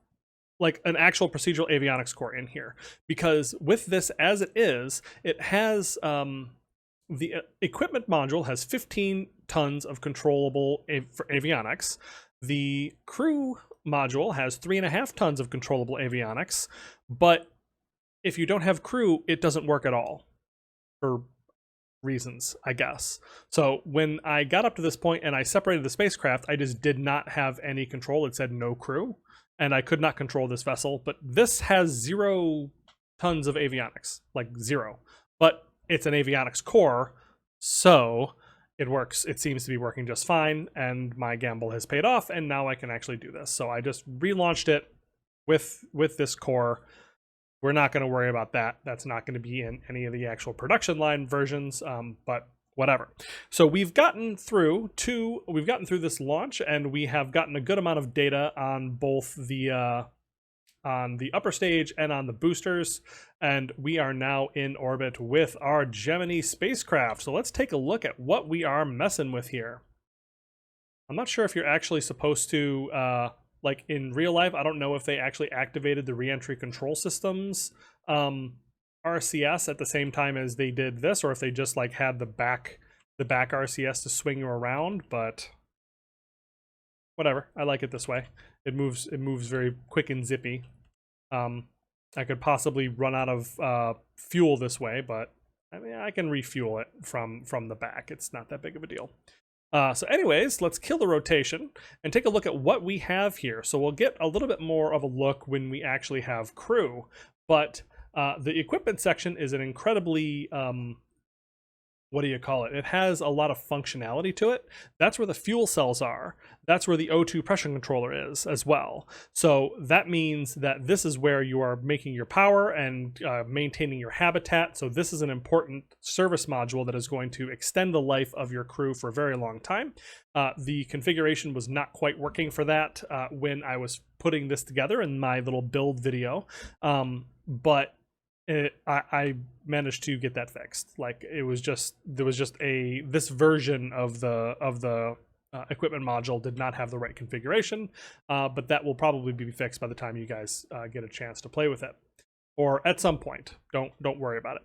like an actual procedural avionics core in here, because with this as it is, it has the equipment module has 15 tons of controllable for avionics. The crew module has 3.5 tons of controllable avionics, but if you don't have crew, it doesn't work at all for reasons, I guess. So when I got up to this point and I separated the spacecraft, I just did not have any control. It said no crew, and I could not control this vessel. But this has 0 tons of avionics, like 0. But it's an avionics core, so it works. It seems to be working just fine, and my gamble has paid off, and now I can actually do this. So I just relaunched it with this core. We're not going to worry about that. That's not going to be in any of the actual production line versions, but whatever. So we've gotten through this launch, and we have gotten a good amount of data on both the upper stage and on the boosters, and we are now in orbit with our Gemini spacecraft. So let's take a look at what we are messing with here. I'm not sure if you're actually supposed to like in real life, I don't know if they actually activated the reentry control systems RCS at the same time as they did this, or if they just like had the back RCS to swing you around, but whatever. I like it this way. It moves very quick and zippy. I could possibly run out of fuel this way, but I mean I can refuel it from the back. It's not that big of a deal. So anyways, let's kill the rotation and take a look at what we have here. So we'll get a little bit more of a look when we actually have crew, but the equipment section is an incredibly, what do you call it? It has a lot of functionality to it. That's where the fuel cells are. That's where the O2 pressure controller is as well. So that means that this is where you are making your power and maintaining your habitat. So this is an important service module that is going to extend the life of your crew for a very long time. The configuration was not quite working for that when I was putting this together in my little build video, but I managed to get that fixed. Like there was just this version of the equipment module did not have the right configuration, but that will probably be fixed by the time you guys get a chance to play with it, or at some point. Don't worry about it.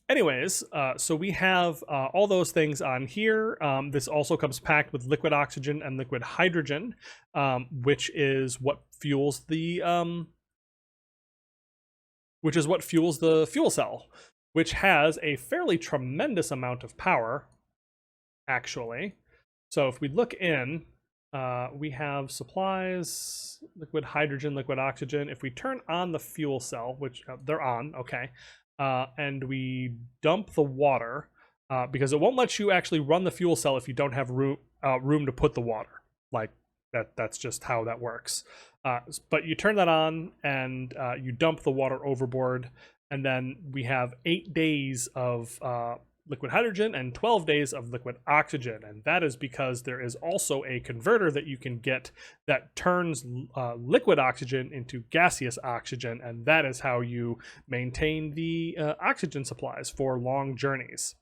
Anyways, so we have all those things on here. This also comes packed with liquid oxygen and liquid hydrogen, which is what fuels the fuel cell, which has a fairly tremendous amount of power, actually. So if we look in, we have supplies, liquid hydrogen, liquid oxygen. If we turn on the fuel cell, which they're on, okay, and we dump the water, because it won't let you actually run the fuel cell if you don't have room to put the water. Like that's just how that works. But you turn that on and you dump the water overboard, and then we have 8 days of liquid hydrogen and 12 days of liquid oxygen, and that is because there is also a converter that you can get that turns liquid oxygen into gaseous oxygen, and that is how you maintain the oxygen supplies for long journeys.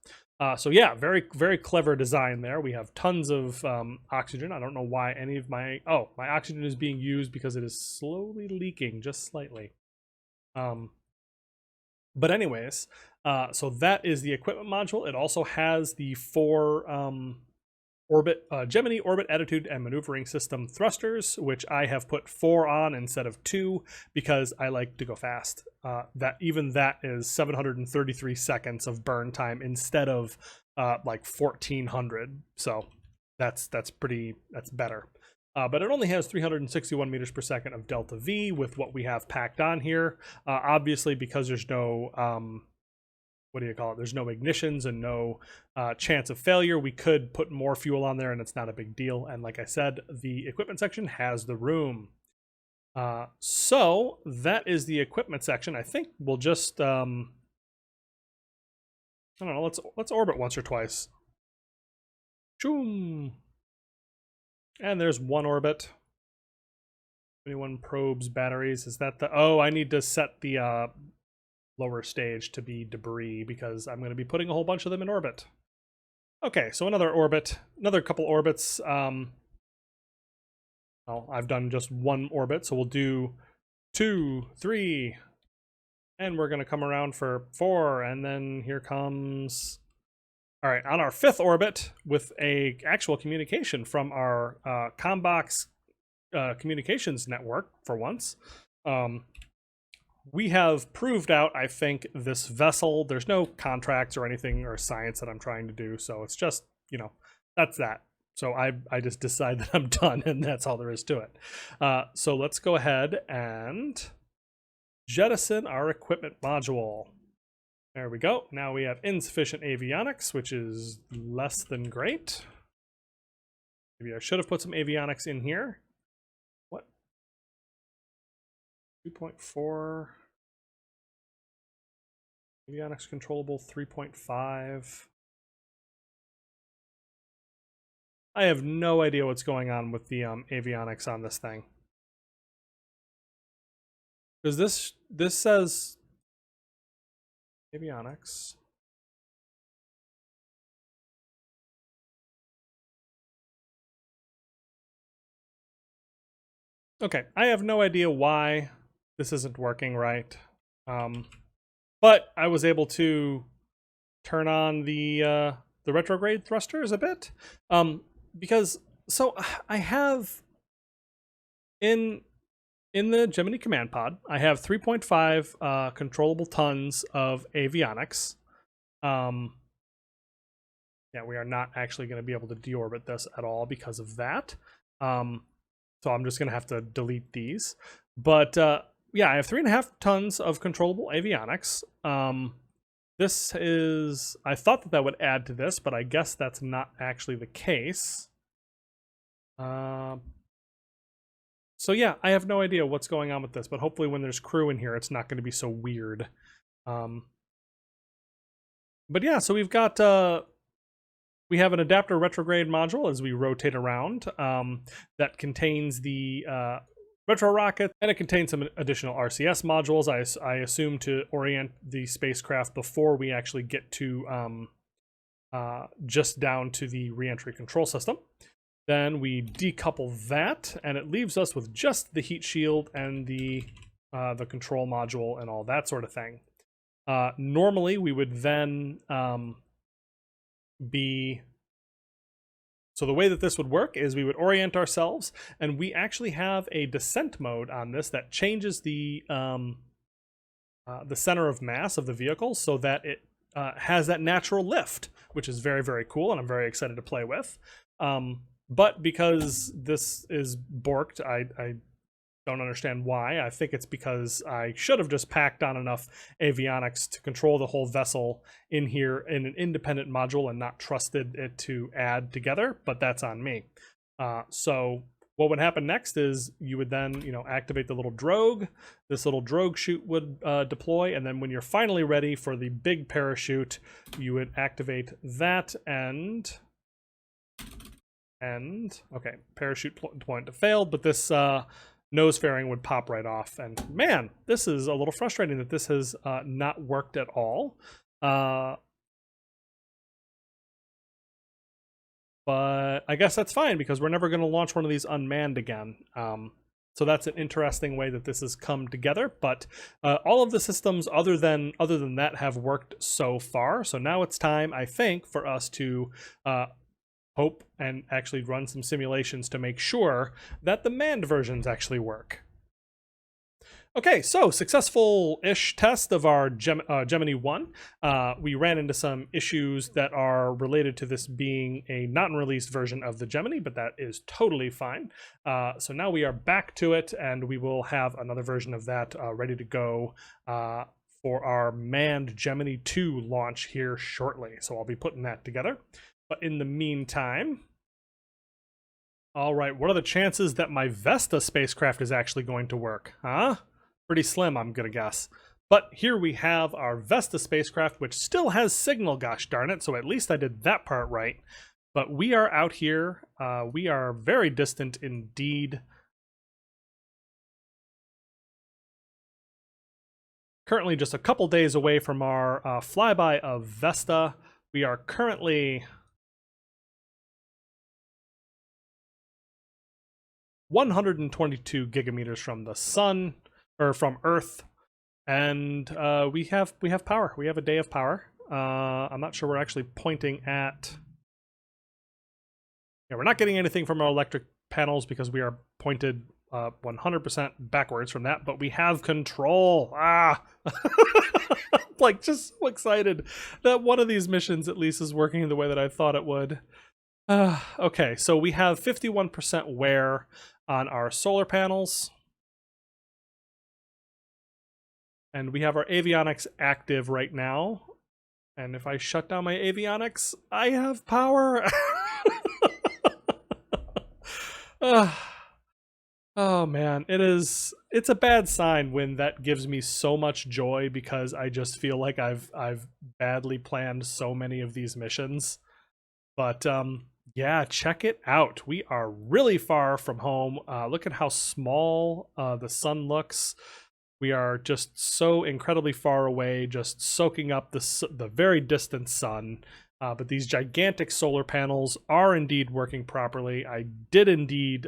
So yeah, very, very clever design there. We have tons of oxygen. I don't know why any of my oxygen is being used because it is slowly leaking just slightly. But anyways, so that is the equipment module. It also has the 4 Gemini orbit attitude and maneuvering system thrusters, which I have put 4 on instead of 2 because I like to go fast. That is 733 seconds of burn time instead of like 1400. So that's better. But it only has 361 meters per second of delta V with what we have packed on here. Obviously, because there's no there's no ignitions and no chance of failure, we could put more fuel on there and it's not a big deal. And like I said, the equipment section has the room. So that is the equipment section. I think we'll just I don't know, let's orbit once or twice. Choom. And there's one orbit. 21 probes, batteries. Is that the... Oh, I need to set the lower stage to be debris because I'm going to be putting a whole bunch of them in orbit. Okay, so another orbit, another couple orbits. Well, I've done just one orbit, so we'll do 2, 3, and we're gonna come around for 4, and then here comes. All right, on our 5th orbit with a actual communication from our Combox communications network for once. We have proved out, I think, this vessel. There's no contracts or anything or science that I'm trying to do, so it's just, you know, that's that. So I just decide that I'm done, and that's all there is to it. So let's go ahead and jettison our equipment module. There we go. Now we have insufficient avionics, which is less than great. Maybe I should have put some avionics in here. What? 2.4. Avionics controllable 3.5. I have no idea what's going on with the avionics on this thing. Because this says avionics. Okay, I have no idea why this isn't working right. But I was able to turn on the retrograde thrusters a bit. Because so I have in the Gemini command pod, I have 3.5 controllable tons of avionics. Yeah, we are not actually going to be able to deorbit this at all because of that. So I'm just going to have to delete these. But yeah, I have 3.5 tons of controllable avionics. This is, I thought that would add to this, but I guess that's not actually the case. So yeah, I have no idea what's going on with this, but hopefully when there's crew in here, it's not going to be so weird. But yeah, so we've got, we have an adapter retrograde module as we rotate around that contains the retro rocket, and it contains some additional RCS modules, I assume, to orient the spacecraft before we actually get to just down to the reentry control system. Then we decouple that, and it leaves us with just the heat shield and the control module and all that sort of thing. Normally, we would then So the way that this would work is we would orient ourselves, and we actually have a descent mode on this that changes the center of mass of the vehicle so that it has that natural lift, which is very, very cool, and I'm very excited to play with. But because this is borked, I don't understand why. I think it's because I should have just packed on enough avionics to control the whole vessel in here in an independent module and not trusted it to add together, but that's on me. So what would happen next is you would then, you know, activate the little drogue. This little drogue chute would deploy, and then when you're finally ready for the big parachute, you would activate that and okay, parachute deployment failed, but this nose fairing would pop right off. And man, this is a little frustrating that this has not worked at all. But I guess that's fine because we're never going to launch one of these unmanned again. So that's an interesting way that this has come together. But all of the systems other than that have worked so far. So now it's time, I think, for us to hope and actually run some simulations to make sure that the manned versions actually work. Okay, so successful-ish test of our Gemini 1. We ran into some issues that are related to this being a not-released version of the Gemini, but that is totally fine. So now we are back to it, and we will have another version of that ready to go for our manned Gemini 2 launch here shortly. So I'll be putting that together. But in the meantime, all right, what are the chances that my Vesta spacecraft is actually going to work? Huh? Pretty slim, I'm gonna guess. But here we have our Vesta spacecraft, which still has signal, gosh darn it, so at least I did that part right. But we are out here. We are very distant indeed. Currently just a couple days away from our flyby of Vesta. We are currently 122 gigameters from the sun, or from Earth, and we have power. We have a day of power. I'm not sure we're actually pointing at. Yeah, we're not getting anything from our electric panels because we are pointed 100% backwards from that, but we have control. Like, just so excited that one of these missions at least is working the way that I thought it would. Okay, so we have 51% wear on our solar panels. And we have our avionics active right now. And if I shut down my avionics, I have power. Oh man, it's a bad sign when that gives me so much joy, because I just feel like I've badly planned so many of these missions. But yeah, check it out. We are really far from home. Look at how small the sun looks. We are just so incredibly far away, just soaking up the very distant sun. But these gigantic solar panels are indeed working properly. I did indeed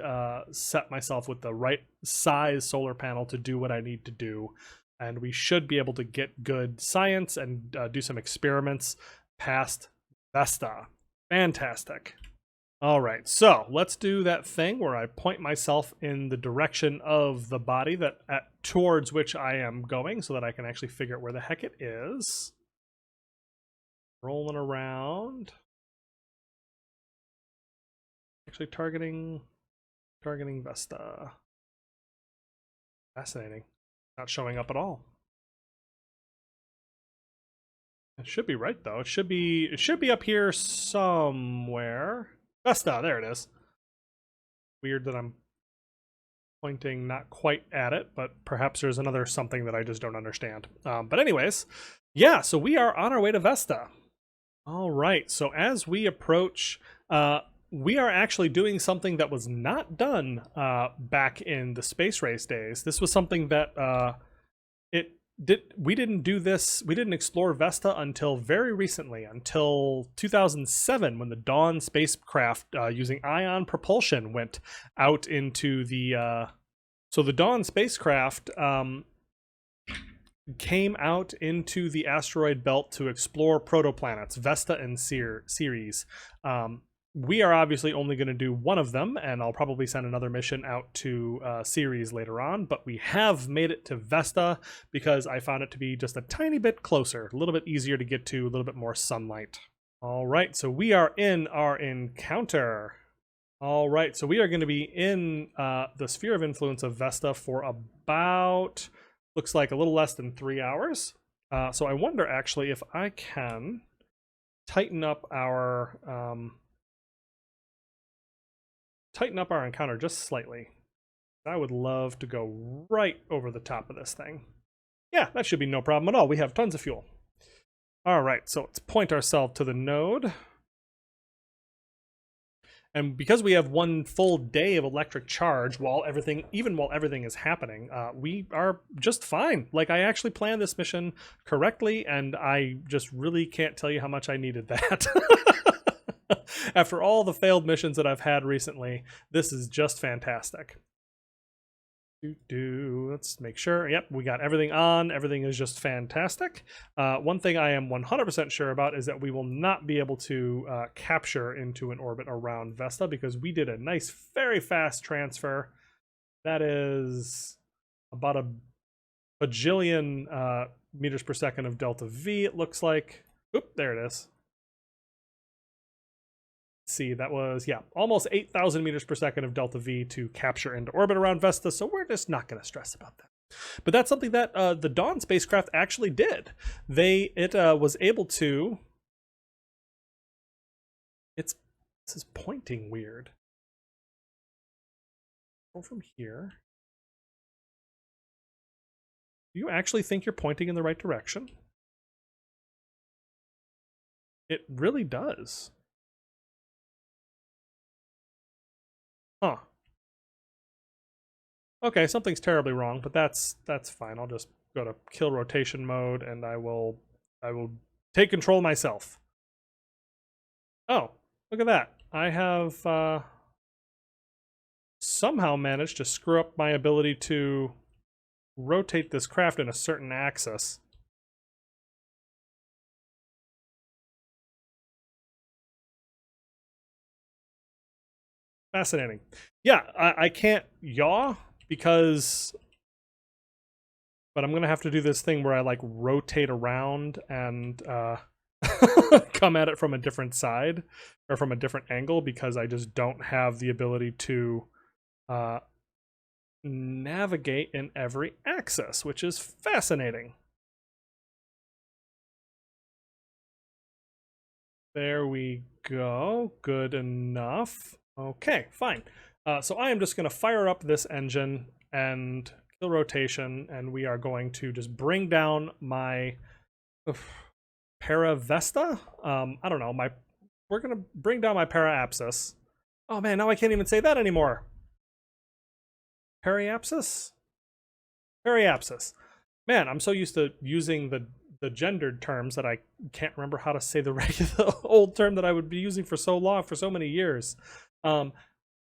set myself with the right size solar panel to do what I need to do. And we should be able to get good science and do some experiments past Vesta. Fantastic. All right, so let's do that thing where I point myself in the direction of the body towards which I am going, so that I can actually figure out where the heck it is. Rolling around. Actually targeting Vesta. Fascinating. Not showing up at all. It should be right though. It should be up here somewhere. Vesta, there it is. Weird that I'm pointing not quite at it, but perhaps there's another something that I just don't understand. But anyways, yeah, so we are on our way to Vesta. All right, so as we approach, we are actually doing something that was not done back in the space race days. This was something that we didn't do this. We didn't explore Vesta until very recently, until 2007, when the Dawn spacecraft using ion propulsion went out into the. So the Dawn spacecraft came out into the asteroid belt to explore protoplanets, Vesta and Ceres. We are obviously only going to do one of them, and I'll probably send another mission out to Ceres later on, but we have made it to Vesta because I found it to be just a tiny bit closer, a little bit easier to get to, a little bit more sunlight. All right, so we are in our encounter. All right, so we are going to be in the sphere of influence of Vesta for about, looks like a little less than 3 hours. So I wonder actually if I can tighten up our encounter just slightly. I would love to go right over the top of this thing. Yeah, that should be no problem at all. We have tons of fuel. All right, so let's point ourselves to the node. And because we have one full day of electric charge even while everything is happening, we are just fine. Like, I actually planned this mission correctly, and I just really can't tell you how much I needed that. After all the failed missions that I've had recently, this is just fantastic. Let's make sure. Yep, we got everything on. Everything is just fantastic. One thing I am 100% sure about is that we will not be able to capture into an orbit around Vesta, because we did a nice, very fast transfer. That is about a bajillion meters per second of delta V, it looks like. Oop, there it is. See, that was, yeah, almost 8,000 meters per second of delta V to capture into orbit around Vesta, so we're just not going to stress about that. But that's something that the Dawn spacecraft actually did. It was able to. This is pointing weird. Go from here. Do you actually think you're pointing in the right direction? It really does. Huh. Okay, something's terribly wrong, but that's fine. I'll just go to kill rotation mode, and I will take control myself. Oh, look at that. I have somehow managed to screw up my ability to rotate this craft in a certain axis. Fascinating. Yeah, I can't yaw because, but I'm going to have to do this thing where I like rotate around and come at it from a different side or from a different angle because I just don't have the ability to navigate in every axis, which is fascinating. There we go. Good enough. Okay, fine. So I am just going to fire up this engine and kill rotation, and we are going to just bring down my Vesta. I don't know. We're going to bring down my Paraapsis. Oh man, now I can't even say that anymore. Periapsis? Periapsis. Man, I'm so used to using the gendered terms that I can't remember how to say the regular old term that I would be using for so long, for so many years.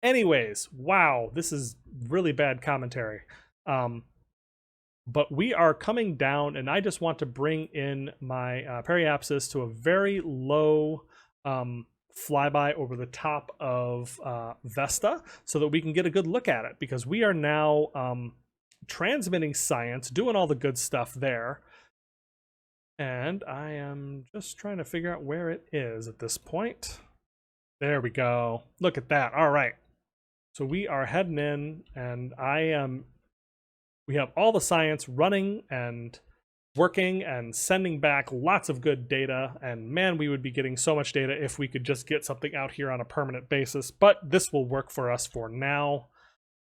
Anyways, wow, this is really bad commentary. But we are coming down, and I just want to bring in my Periapsis to a very low flyby over the top of Vesta so that we can get a good look at it, because we are now transmitting science, doing all the good stuff there. And I am just trying to figure out where it is at this point. There we go. Look at that. All right. So we are heading in, and we have all the science running and working and sending back lots of good data. And man, we would be getting so much data if we could just get something out here on a permanent basis. But this will work for us for now.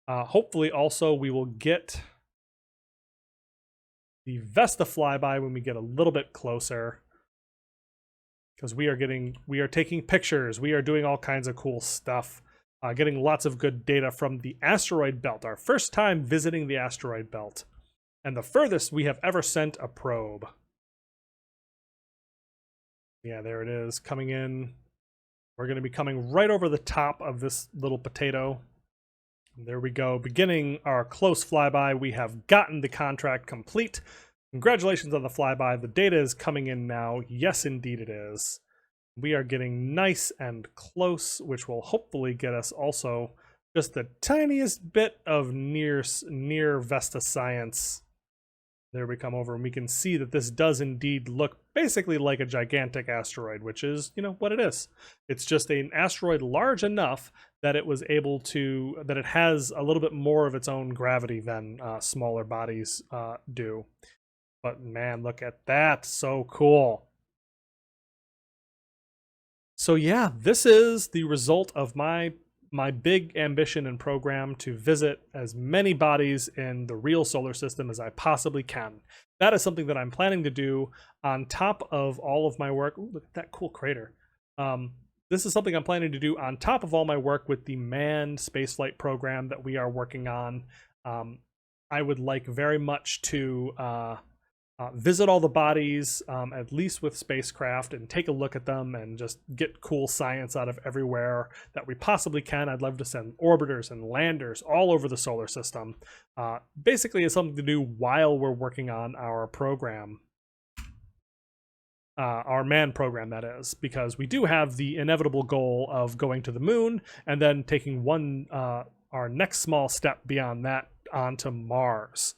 Hopefully also we will get the Vesta flyby when we get a little bit closer, because we are taking pictures, we are doing all kinds of cool stuff, getting lots of good data from the asteroid belt, our first time visiting the asteroid belt, and the furthest we have ever sent a probe. Yeah, there it is, coming in. We're going to be coming right over the top of this little potato. There we go, beginning our close flyby. We have gotten the contract complete. Congratulations on the flyby. The data is coming in now. Yes, indeed it is. We are getting nice and close, which will hopefully get us also just the tiniest bit of near Vesta science. There we come over, and we can see that this does indeed look basically like a gigantic asteroid, which is, you know, what it is. It's just an asteroid large enough that it was able to, that it has a little bit more of its own gravity than smaller bodies do. But man, look at that. So cool. So yeah, this is the result of my big ambition and program to visit as many bodies in the real solar system as I possibly can. That is something that I'm planning to do on top of all of my work. Ooh, look at that cool crater. This is something I'm planning to do on top of all my work with the manned spaceflight program that we are working on. I would like very much to visit all the bodies, at least with spacecraft, and take a look at them and just get cool science out of everywhere that we possibly can. I'd love to send orbiters and landers all over the solar system. Basically, it's something to do while we're working on our program. Our manned program, that is, because we do have the inevitable goal of going to the moon and then taking our next small step beyond that onto Mars.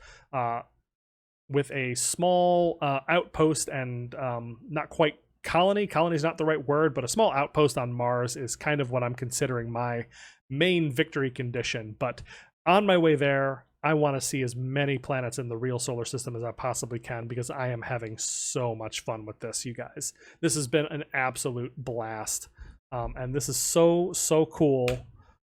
With a small outpost and not quite colony. Colony is not the right word, but a small outpost on Mars is kind of what I'm considering my main victory condition. But on my way there, I want to see as many planets in the real solar system as I possibly can, because I am having so much fun with this, you guys. This has been an absolute blast. And this is so, so cool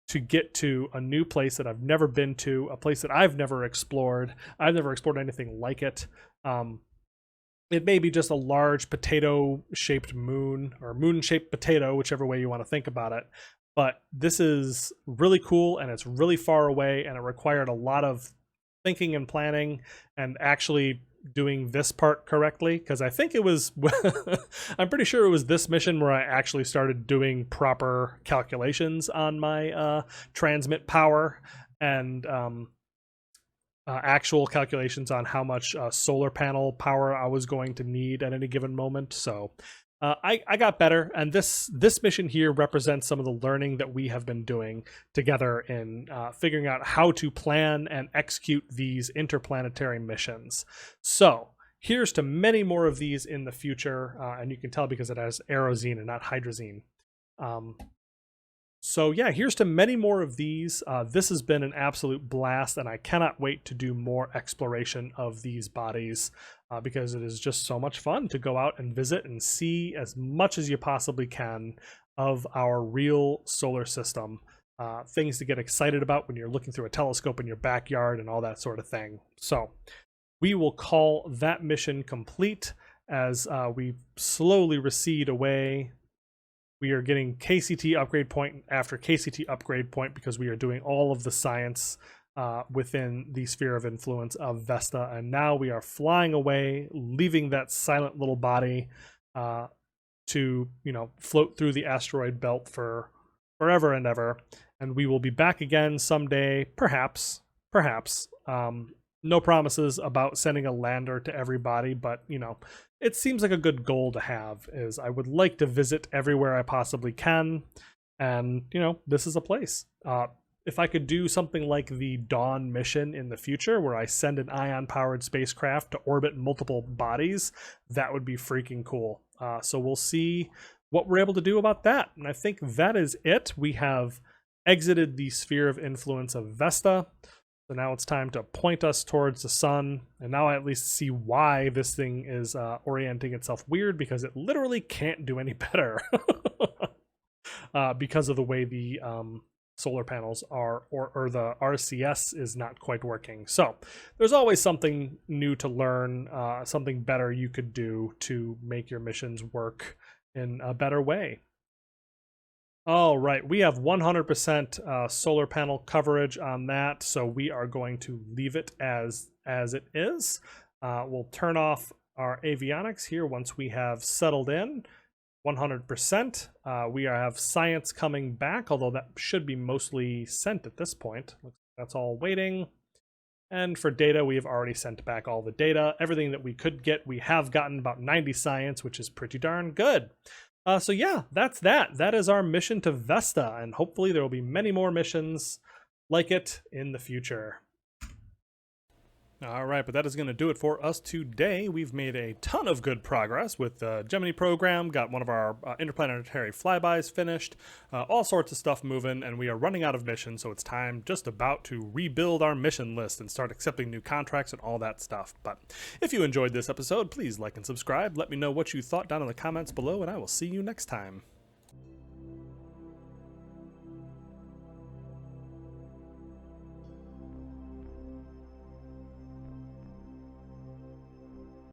to get to a new place that I've never been to, a place that I've never explored. I've never explored anything like it. It may be just a large potato-shaped moon, or moon-shaped potato, whichever way you want to think about it. But this is really cool, and it's really far away, and it required a lot of thinking and planning and actually doing this part correctly, because I think it was I'm pretty sure it was this mission where I actually started doing proper calculations on my transmit power, and actual calculations on how much solar panel power I was going to need at any given moment. So I got better, and this mission here represents some of the learning that we have been doing together in figuring out how to plan and execute these interplanetary missions. So here's to many more of these in the future, and you can tell because it has aerozine and not hydrazine. So yeah, here's to many more of these. This has been an absolute blast, and I cannot wait to do more exploration of these bodies because it is just so much fun to go out and visit and see as much as you possibly can of our real solar system. Things to get excited about when you're looking through a telescope in your backyard and all that sort of thing. So we will call that mission complete as we slowly recede away. We are getting KCT upgrade point after KCT upgrade point because we are doing all of the science within the sphere of influence of Vesta. And now we are flying away, leaving that silent little body to, float through the asteroid belt for forever and ever. And we will be back again someday, perhaps. No promises about sending a lander to everybody, but, it seems like a good goal to have. Is I would like to visit everywhere I possibly can, and this is a place. If I could do something like the Dawn mission in the future, where I send an ion-powered spacecraft to orbit multiple bodies, that would be freaking cool. So we'll see what we're able to do about that. And I think that is it. We have exited the sphere of influence of Vesta. So now it's time to point us towards the sun, and now I at least see why this thing is orienting itself weird, because it literally can't do any better because of the way the solar panels are, or the RCS is not quite working. So there's always something new to learn, something better you could do to make your missions work in a better way. All right, we have 100% solar panel coverage on that, so we are going to leave it as it is. We'll turn off our avionics here once we have settled in 100%. We have science coming back, although that should be mostly sent at this point. That's all waiting. And for data, we have already sent back all the data. Everything that we could get, we have gotten about 90 science, which is pretty darn good. So yeah, that's that. That is our mission to Vesta, and hopefully there will be many more missions like it in the future. All right, but that is going to do it for us today. We've made a ton of good progress with the Gemini program, got one of our interplanetary flybys finished, all sorts of stuff moving, and we are running out of missions, so it's time just about to rebuild our mission list and start accepting new contracts and all that stuff. But if you enjoyed this episode, please like and subscribe. Let me know what you thought down in the comments below, and I will see you next time.